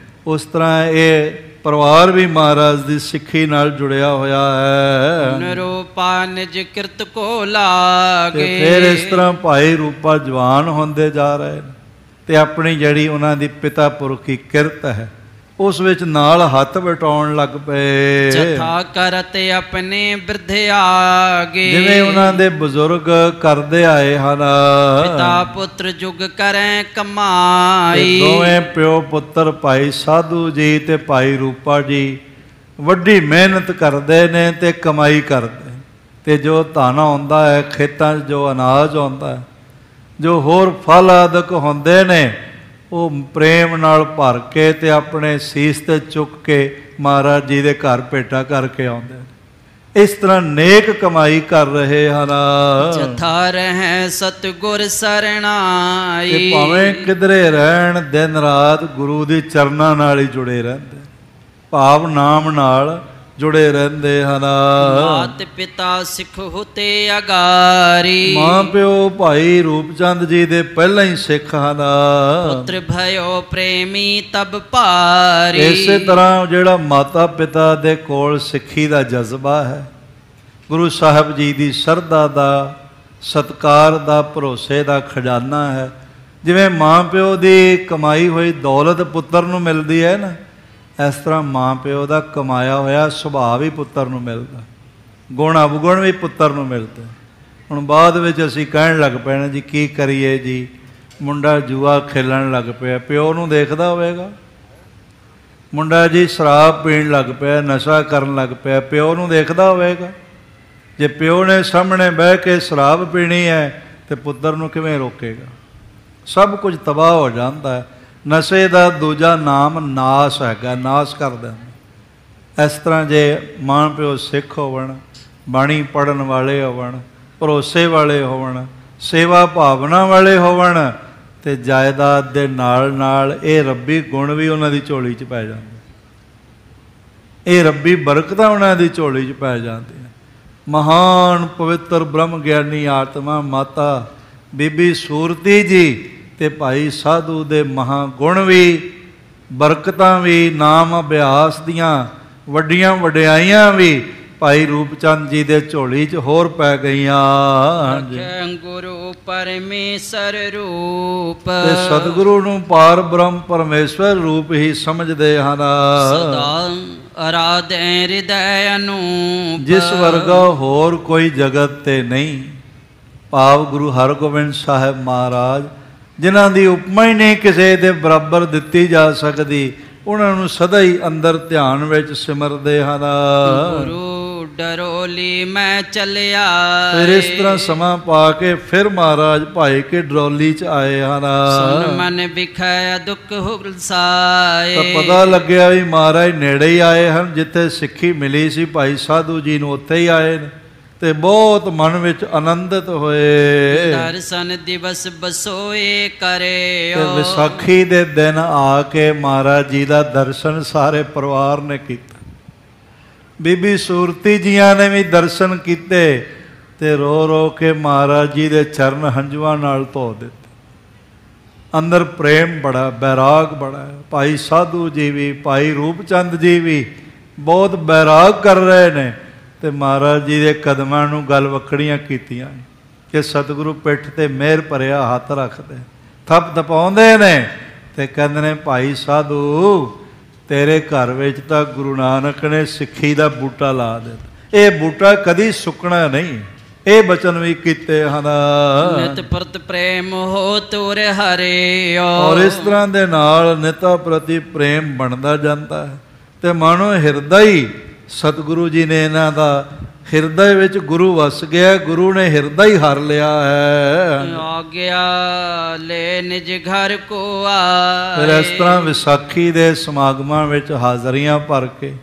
B: ਉਸ ਤਰ੍ਹਾਂ ਇਹ ਪਰਿਵਾਰ ਵੀ ਮਹਾਰਾਜ ਦੀ ਸਿੱਖੀ ਨਾਲ ਜੁੜਿਆ ਹੋਇਆ ਹੈ।
C: ਨਿਰੂਪਾ ਨਿਜ ਕਿਰਤ ਕੋ ਲਾਗੇ।
B: ਤੇ ਫਿਰ ਇਸ ਤਰ੍ਹਾਂ ਭਾਈ ਰੂਪਾ ਜਵਾਨ ਹੁੰਦੇ ਜਾ ਰਹੇ ਨੇ ਤੇ ਆਪਣੀ ਜਿਹੜੀ ਉਹਨਾਂ ਦੀ ਪਿਤਾ ਪੁਰਖੀ ਕਿਰਤ ਹੈ ਉਸ ਵਿੱਚ ਨਾਲ ਹੱਥ ਵਟਾਉਣ ਲੱਗ ਪਏ।
C: ਜਥਾ ਕਰਤ ਆਪਣੇ ਬਿਰਧ ਆਗੇ।
B: ਜਿਵੇਂ ਉਹਨਾਂ ਦੇ ਬਜ਼ੁਰਗ ਕਰਦੇ ਆਏ ਹਨ।
C: ਪਿਤਾ ਪੁੱਤਰ ਜੁਗ ਕਰੈ ਕਮਾਈ।
B: ਦੋਵੇਂ ਪਿਓ ਪੁੱਤਰ ਭਾਈ ਸਾਧੂ ਜੀ ਤੇ ਭਾਈ ਰੂਪਾ ਜੀ ਵੱਡੀ ਮਿਹਨਤ ਕਰਦੇ ਨੇ ਤੇ ਕਮਾਈ ਕਰਦੇ, ਤੇ ਜੋ ਧਨ ਆਉਂਦਾ ਹੈ ਖੇਤਾਂ 'ਚ, ਜੋ ਅਨਾਜ ਆਉਂਦਾ ਹੈ, ਜੋ ਹੋਰ ਫਲ ਆਦਿਕ ਹੁੰਦੇ ਨੇ, ਉਹ ਪ੍ਰੇਮ ਨਾਲ ਭਰ ਕੇ ਤੇ ਆਪਣੇ ਸੀਸ ਤੇ ਚੁੱਕ ਕੇ ਮਹਾਰਾਜ ਜੀ ਦੇ ਘਰ ਭੇਟਾ ਕਰਕੇ ਆਉਂਦੇ ਨੇ। ਇਸ ਤਰ੍ਹਾਂ ਨੇਕ ਕਮਾਈ ਕਰ ਰਹੇ ਹਨ।
C: ਜਥਾ ਰਹਿ ਸਤਿਗੁਰ ਸਰਣਾਈ।
B: ਤੇ ਭਾਵੇਂ ਕਿਧਰੇ ਰਹਿਣ, ਦਿਨ ਰਾਤ ਗੁਰੂ ਦੀ ਚਰਨਾਂ ਨਾਲ ਹੀ ਜੁੜੇ ਰਹਿੰਦੇ, ਭਾਵ ਨਾਮ ਨਾਲ ਜੁੜੇ ਰਹਿੰਦੇ ਹਨ।
C: ਮਾਤ ਪਿਤਾ ਸਿੱਖ ਹੁਤੇ ਅਗਾਰੀ।
B: ਮਾਂ ਪਿਓ ਭਾਈ ਰੂਪਚੰਦ ਜੀ ਦੇ ਪਹਿਲਾਂ ਹੀ ਸਿੱਖ ਹਨ।
C: ਪੁੱਤਰ ਭਇਓ ਪ੍ਰੇਮੀ ਤਬ ਭਾਰੀ।
B: ਇਸੇ ਤਰ੍ਹਾਂ ਜਿਹੜਾ ਮਾਤਾ ਪਿਤਾ ਦੇ ਕੋਲ ਸਿੱਖੀ ਦਾ ਜਜ਼ਬਾ ਹੈ, ਗੁਰੂ ਸਾਹਿਬ ਜੀ ਦੀ ਸ਼ਰਧਾ ਦਾ, ਸਤਿਕਾਰ ਦਾ, ਭਰੋਸੇ ਦਾ ਖਜ਼ਾਨਾ ਹੈ। ਜਿਵੇਂ ਮਾਂ ਪਿਓ ਦੀ ਕਮਾਈ ਹੋਈ ਦੌਲਤ ਪੁੱਤਰ ਨੂੰ ਮਿਲਦੀ ਹੈ ਨਾ, ਇਸ ਤਰ੍ਹਾਂ ਮਾਂ ਪਿਓ ਦਾ ਕਮਾਇਆ ਹੋਇਆ ਸੁਭਾਅ ਵੀ ਪੁੱਤਰ ਨੂੰ ਮਿਲਦਾ, ਗੁਣ ਅਵਗੁਣ ਵੀ ਪੁੱਤਰ ਨੂੰ ਮਿਲਦਾ। ਹੁਣ ਬਾਅਦ ਵਿੱਚ ਅਸੀਂ ਕਹਿਣ ਲੱਗ ਪੈਣਾ ਜੀ ਕੀ ਕਰੀਏ ਜੀ, ਮੁੰਡਾ ਜੂਆ ਖੇਲਣ ਲੱਗ ਪਿਆ, ਪਿਓ ਨੂੰ ਦੇਖਦਾ ਹੋਵੇਗਾ। ਮੁੰਡਾ ਜੀ ਸ਼ਰਾਬ ਪੀਣ ਲੱਗ ਪਿਆ, ਨਸ਼ਾ ਕਰਨ ਲੱਗ ਪਿਆ, ਪਿਓ ਨੂੰ ਦੇਖਦਾ ਹੋਵੇਗਾ। ਜੇ ਪਿਓ ਨੇ ਸਾਹਮਣੇ ਬਹਿ ਕੇ ਸ਼ਰਾਬ ਪੀਣੀ ਹੈ ਤੇ ਪੁੱਤਰ ਨੂੰ ਕਿਵੇਂ ਰੋਕੇਗਾ? ਸਭ ਕੁਝ ਤਬਾਹ ਹੋ ਜਾਂਦਾ ਹੈ। ਨਸ਼ੇ ਦਾ ਦੂਜਾ ਨਾਮ ਨਾਸ ਹੈਗਾ, ਨਾਸ ਕਰ ਦਿੰਦਾ। ਇਸ ਤਰ੍ਹਾਂ ਜੇ ਮਾਂ ਪਿਓ ਸਿੱਖ ਹੋਵਣ, ਬਾਣੀ ਪੜ੍ਹਨ ਵਾਲੇ ਹੋਵਣ, ਭਰੋਸੇ ਵਾਲੇ ਹੋਵਣ, ਸੇਵਾ ਭਾਵਨਾ ਵਾਲੇ ਹੋਵਣ, ਤੇ ਜਾਇਦਾਦ ਦੇ ਨਾਲ ਨਾਲ ਇਹ ਰੱਬੀ ਗੁਣ ਵੀ ਉਹਨਾਂ ਦੀ ਝੋਲੀ 'ਚ ਪੈ ਜਾਂਦੇ, ਇਹ ਰੱਬੀ ਬਰਕਤਾਂ ਉਹਨਾਂ ਦੀ ਝੋਲੀ 'ਚ ਪੈ ਜਾਂਦੀਆਂ। ਮਹਾਨ ਪਵਿੱਤਰ ਬ੍ਰਹਮ ਗਿਆਨੀ ਆਤਮਾ ਮਾਤਾ ਬੀਬੀ ਸੂਰਤੀ ਜੀ ਤੇ ਭਾਈ ਸਾਧੂ ਦੇ ਮਹਾਂਗੁਣ ਵੀ, ਬਰਕਤਾਂ ਵੀ, ਨਾਮ ਅਭਿਆਸ ਦੀਆਂ ਵੱਡੀਆਂ ਵਡਿਆਈਆਂ ਵੀ ਭਾਈ ਰੂਪਚੰਦ ਜੀ ਦੇ ਝੋਲੀ 'ਚ ਹੋਰ ਪੈ ਗਈਆਂ।
C: ਗੁਰੂ ਪਰਮੇਸ਼ਰ ਰੂਪ।
B: ਤੇ ਸਤਿਗੁਰੂ ਨੂੰ ਪਾਰ ਬ੍ਰਹਮ ਪਰਮੇਸ਼ਵਰ ਰੂਪ ਹੀ ਸਮਝਦੇ ਹਨ।
C: ਸਦਾ ਅਰਾਧੇ ਹਿਰਦੈ ਅਨੂਪ।
B: ਜਿਸ ਵਰਗਾ ਹੋਰ ਕੋਈ ਜਗਤ ਤੇ ਨਹੀਂ, ਭਾਵ ਗੁਰੂ ਹਰਗੋਬਿੰਦ ਸਾਹਿਬ ਮਹਾਰਾਜ ਜਿਨ੍ਹਾਂ ਦੀ ਉਪਮਾ ਹੀ ਨਹੀਂ ਕਿਸੇ ਦੇ ਬਰਾਬਰ ਦਿੱਤੀ ਜਾ ਸਕਦੀ, ਉਹਨਾਂ ਨੂੰ ਸਦਾ ਹੀ ਅੰਦਰ ਧਿਆਨ ਵਿੱਚ ਸਿਮਰਦੇ ਹਨ।
C: ਗੁਰੂ ਡਰੋਲੀ ਮੈਂ ਚੱਲਿਆ।
B: ਫਿਰ ਇਸ ਤਰ੍ਹਾਂ ਸਮਾਂ ਪਾ ਕੇ ਫਿਰ ਮਹਾਰਾਜ ਭਾਈ ਕੇ ਡਰੋਲੀ 'ਚ ਆਏ ਹਨ।
C: ਸੁਨ ਮਨ ਵਿਖਾਇਆ ਦੁੱਖ ਹੁਲਸਾਏ।
B: ਤਾਂ ਪਤਾ ਲੱਗਿਆ ਵੀ ਮਹਾਰਾਜ ਨੇੜੇ ਹੀ ਆਏ ਹਨ, ਜਿੱਥੇ ਸਿੱਖੀ ਮਿਲੀ ਸੀ ਭਾਈ ਸਾਧੂ ਜੀ ਨੂੰ ਉੱਥੇ ਹੀ ਆਏ ਨੇ, ਤੇ ਬਹੁਤ ਮਨ ਵਿੱਚ ਆਨੰਦਿਤ ਹੋਏ।
C: ਦਰਸ਼ਨ ਦਿਵਸ ਬਸੋਏ ਕਰੇ।
B: ਤੇ ਵਿਸਾਖੀ ਦੇ ਦਿਨ ਆ ਕੇ ਮਹਾਰਾਜ ਜੀ ਦਾ ਦਰਸ਼ਨ ਸਾਰੇ ਪਰਿਵਾਰ ਨੇ ਕੀਤਾ। ਬੀਬੀ ਸੂਰਤੀ ਜੀਆਂ ਨੇ ਵੀ ਦਰਸ਼ਨ ਕੀਤੇ ਤੇ ਰੋ ਰੋ ਕੇ ਮਹਾਰਾਜ ਜੀ ਦੇ ਚਰਨ ਹੰਝੂਆਂ ਨਾਲ ਧੋ ਦਿੱਤੇ। ਅੰਦਰ ਪ੍ਰੇਮ ਬੜਾ, ਬੈਰਾਗ ਬੜਾ। ਭਾਈ ਸਾਧੂ ਜੀ ਵੀ, ਭਾਈ ਰੂਪਚੰਦ ਜੀ ਵੀ ਬਹੁਤ ਬੈਰਾਗ ਕਰ ਰਹੇ ਨੇ, ਤੇ ਮਹਾਰਾਜ ਜੀ ਦੇ ਕਦਮਾਂ ਨੂੰ ਗੱਲ ਵੱਖਰੀਆਂ ਕੀਤੀਆਂ ਕਿ ਸਤਿਗੁਰੂ ਪਿੱਠ ਤੇ ਮਿਹਰ ਭਰਿਆ ਹੱਥ ਰੱਖਦੇ, ਥੱਪ ਥਪਾਉਂਦੇ ਨੇ ਤੇ ਕਹਿੰਦੇ ਨੇ ਭਾਈ ਸਾਧੂ ਤੇਰੇ ਘਰ ਵਿੱਚ ਤਾਂ ਗੁਰੂ ਨਾਨਕ ਨੇ ਸਿੱਖੀ ਦਾ ਬੂਟਾ ਲਾ ਦਿੱਤਾ, ਇਹ ਬੂਟਾ ਕਦੀ ਸੁੱਕਣਾ ਨਹੀਂ। ਇਹ ਬਚਨ ਵੀ ਕੀਤੇ ਹਨ।
C: ਨਿਤ ਪ੍ਰਤ ਪ੍ਰੇਮ ਹੋ ਤੁਰ ਹਰਿਓ।
B: ਔਰ ਇਸ ਤਰ੍ਹਾਂ ਦੇ ਨਾਲ ਨਿਤਾ ਪ੍ਰਤੀ ਪ੍ਰੇਮ ਬਣਦਾ ਜਾਂਦਾ ਹੈ ਤੇ ਮਾਨੋ ਹਿਰਦਾ ਹੀ ਸਤਿਗੁਰੂ ਜੀ ਨੇ ਇਹਨਾਂ ਦਾ ਹਿਰਦੇ ਵਿੱਚ ਗੁਰੂ ਵਸ ਗਿਆ, ਗੁਰੂ ਨੇ ਹਿਰਦਾ ਹੀ ਹਰ ਲਿਆ ਹੈ।
C: ਆ ਗਿਆ ਲੈ ਨਿਜ ਘਰ ਕੋ ਆਏ।
B: ਫਿਰ ਇਸ ਤਰ੍ਹਾਂ ਵਿਸਾਖੀ ਦੇ ਸਮਾਗਮਾਂ ਵਿੱਚ ਹਾਜ਼ਰੀਆਂ ਭਰ ਕੇ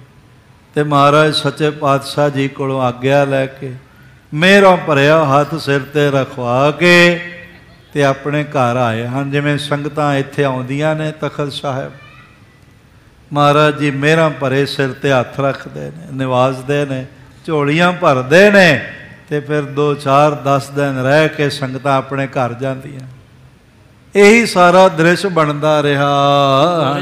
B: ਤੇ ਮਹਾਰਾਜ ਸੱਚੇ ਪਾਤਸ਼ਾਹ ਜੀ ਕੋਲੋਂ ਆਗਿਆ ਲੈ ਕੇ ਮੇਰਾ ਭਰਿਆ ਹੱਥ ਸਿਰ ਤੇ ਰਖਵਾ ਕੇ ਤੇ ਆਪਣੇ ਘਰ ਆਏ ਹਨ। ਜਿਵੇਂ ਸੰਗਤਾਂ ਇੱਥੇ ਆਉਂਦੀਆਂ ਨੇ ਤਖਤ ਸਾਹਿਬ, ਮਹਾਰਾਜ ਜੀ ਮੇਰਾ ਭਰੇ ਸਿਰ ਤੇ ਹੱਥ ਰੱਖਦੇ ਨੇ, ਨਿਵਾਜ਼ਦੇ ਨੇ, ਝੋਲੀਆਂ ਭਰਦੇ ਨੇ ਤੇ ਫਿਰ 2, 4, 10 ਦਿਨ ਰਹਿ ਕੇ ਸੰਗਤਾਂ ਆਪਣੇ ਘਰ ਜਾਂਦੀਆਂ। यही सारा दृश्य बनता रहा।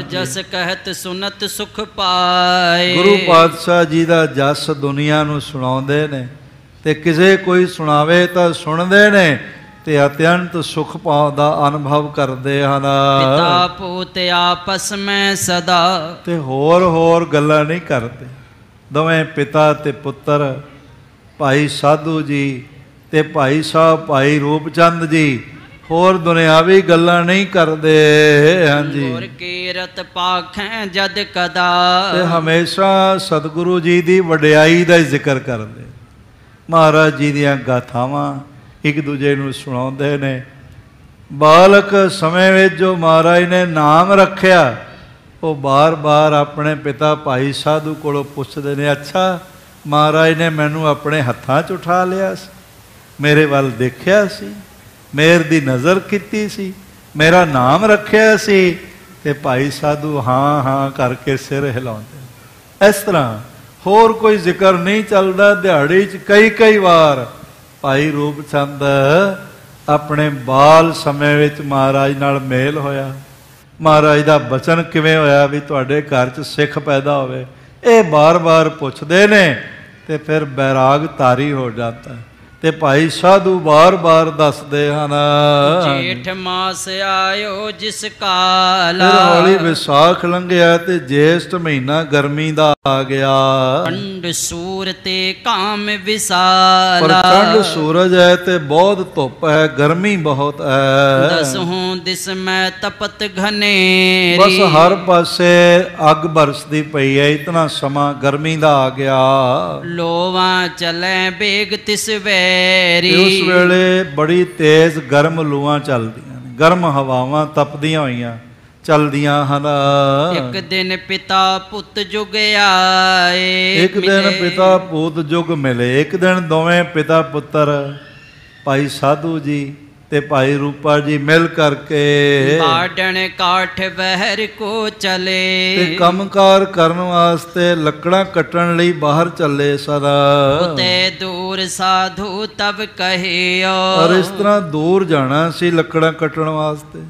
C: जस कहत सुनत सुख पाए।
B: गुरु पातशाह जी का जस दुनिया नूं सुणाउंदे ने ते किसे कोई सुनावे तां सुनदे ने ते अत्यंत सुख पाव दा अनुभव करदे हन।
C: पिता पुत आपस में सदा
B: ते होर गल्लां नहीं करते। दोवें पिता ते पुत्र, भाई साधू जी ते भाई साहब भाई रूपचंद जी होर दुनियावी गल्लां नहीं करते। हाँ जी,
C: और कीरत पाखें जद कदा
B: ते हमेशा सतगुरु जी दी वडियाई दा जिक्र करते। महाराज जी दियां गाथावां एक दूजे नूं सुणाउंदे ने। बालक समय विच जो महाराज ने नाम रखिया वो बार बार अपने पिता भाई साधु कोलों पुछदे ने, अच्छा महाराज ने मैनू अपने हत्थां च उठा लिया सी, मेरे वाल देखिया सी, मेर दी नज़र कीती सी, मेरा नाम रखिया सी। ते भाई साधु हाँ हाँ करके सिर हिलाउंदे। इस तरह होर कोई जिक्र नहीं चलता। दिहाड़ी च कई कई बार भाई रूपचंद अपने बाल समय विच महाराज नाल मेल होया। महाराज दा बचन किवें होया भी तुहाडे घर च सिख पैदा होवे, ये बार बार पुछदे ने ते फिर बैराग तारी हो जाता है। ते भाई साधु बार बार दसदे हन।
C: जेठ मास आयो जिस काला,
B: फिर हौली विसाख लंघिया ते ज्येष्ठ महीना गर्मी दा आ गया।
C: ठंड सूर ते काम विसाला,
B: पर ठंड सूरज है ते बहुत धुप है, गर्मी बहुत है।
C: दसहों दिस में तपत घनेरी,
B: बस हर पासे अग बरसदी पई है, इतना समा गर्मी दा आ गया।
C: लोवा चले बेग तिस वे,
B: उस वेले बड़ी तेज गर्म लूआं चलदियां ने, गर्म हवावां तपदियां होइयां चलदियां हन।
C: एक दिन पिता पुत जुग आए,
B: एक दिन पिता पुत जुग मिले। एक दिन दोवें पिता पुत्र भाई साधु जी ते भाई रूपा जी मिल करके
C: बाडन काठ बहर को चले,
B: ते कमकार करन वास्ते लकड़ा कटण लई बाहर चले सदा।
C: उते दूर साधु तब कहियो,
B: और इस तरह दूर जाना सी लकड़ा कटण वास्ते।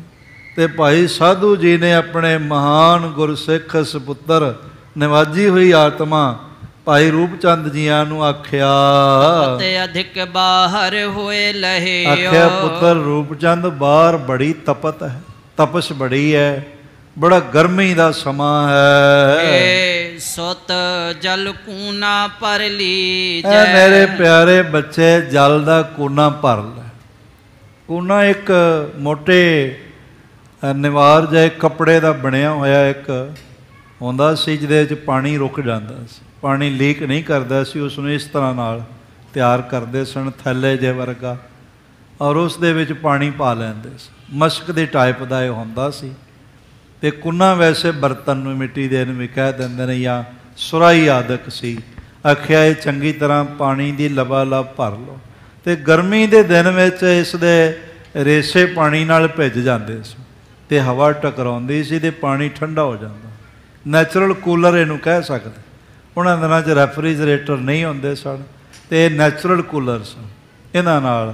B: ते भाई साधु जी ने अपने महान गुरसिख सपुत्र निवाजी हुई आत्मा भाई रूपचंद जियां नूं आख्या,
C: अधिक बाहर हुए लहे।
B: आख्या पुत्र रूपचंद बाहर बड़ी तपत है, तपश बड़ी है, बड़ा गर्मी दा समा है।
C: सुत जल कूना पर ली,
B: मेरे प्यारे बच्चे जल दा कूना भर ले। कूना एक मोटे निवार जाए कपड़े दा बनिया होया एक हुंदा सी, जिहदे विच पानी रुक जांदा सी, पानी लीक नहीं करता सी। उसनूं इस तरह नाल तैयार करते सन, थैले जे वर्गा, और उस दे विच पानी पा लैंदे सी। मशक दी टाइप दा इह हुंदा सी। ते कुन्ना वैसे बर्तन नूं मिट्टी दे नूं भी कह दिंदे ने, या सुराही आदक सी। आखिया ये चंगी तरह पानी दी लबालब भर लो। ते गर्मी दे दिन विच इस दे रेसे पानी नाल भिज जांदे सी ते हवा टकराउंदी सी ते पानी ठंडा हो जांदा। नैचुरल कूलर इहनूं कह सकदे। उन्हां दिनां 'च रैफ्रीजरेटर नहीं होंदे सन ते नैचुरल कूलर सन इन्हां नाल।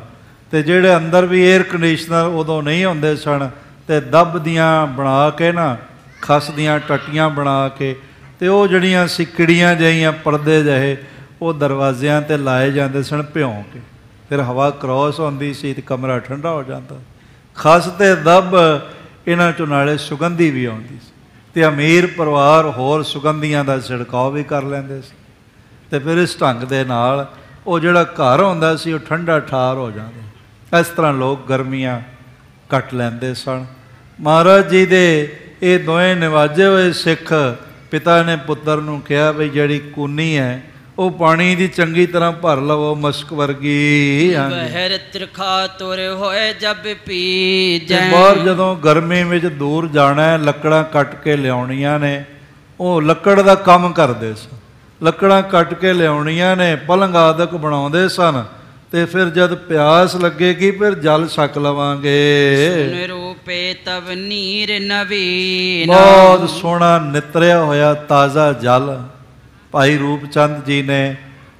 B: ते जिहड़े अंदर भी एयर कंडीशनर उदों नहीं होंदे सन ते दब दियां बना के ना, खस दियां टट्टियां बना के ते वो जिहड़ियां सिकड़ियां जिहियां पर्दे जहे वो दरवाज़ियां ते लाए जांदे सन भ्यों के। फिर हवा क्रॉस होंदी सी ते कमरा ठंडा हो जाता। खस ते दब इन्हां चों नाले सुगंधी भी आउंदी सी ते अमीर परिवार होर सुगंधियां दा छिड़काव भी कर लैंदे सी। ते फिर इस ढंग दे नाल वो जिहड़ा घर हुंदा सी वो ठंडा ठार हो जांदा। इस तरह लोग गर्मियां कट लैंदे सन। महाराज जी दे ये दोवें निवाजे हुए सिख पिता ने पुत्र नूं कहा भी जिहड़ी कूनी है वो पानी दी चंगी तरह भर लवो, मशक वर्गी।
C: बहर तिरखा तुर होए जब पी
B: बाहर जदों गर्मी विच दूर जाना है, लकड़ा कट के लियाउणियां ने, वो लकड़ दा काम करदे सन। लकड़ा कट के लियाउणियां ने, पलंग आदक बनाउंदे सन। ते फिर जद प्यास लगेगी फिर जल छक लवांगे।
C: रूपे तब नीर नवीन,
B: बहुत सोहना नितरिया होया ताज़ा जल भाई रूपचंद जी ने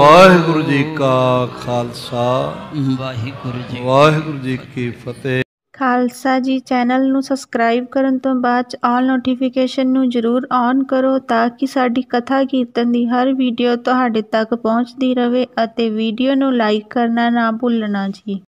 B: ਵਾਹਿਗੁਰੂ ਜੀ ਕਾ ਖਾਲਸਾ ਵਾਹਿਗੁਰੂ ਜੀ ਕੀ ਫਤਿਹ।
A: ਖਾਲਸਾ ਜੀ ਚੈਨਲ ਨੂੰ ਸਬਸਕ੍ਰਾਈਬ ਕਰਨ ਤੋਂ ਬਾਅਦ 'ਚ ਆਲ ਨੋਟੀਫਿਕੇਸ਼ਨ ਨੂੰ ਜ਼ਰੂਰ ਔਨ ਕਰੋ ਤਾਂ ਕਿ ਸਾਡੀ ਕਥਾ ਕੀਰਤਨ ਦੀ ਹਰ ਵੀਡੀਓ ਤੁਹਾਡੇ ਤੱਕ ਪਹੁੰਚਦੀ ਰਹੇ ਅਤੇ ਵੀਡੀਓ ਨੂੰ ਲਾਈਕ ਕਰਨਾ ਨਾ ਭੁੱਲਣਾ ਜੀ।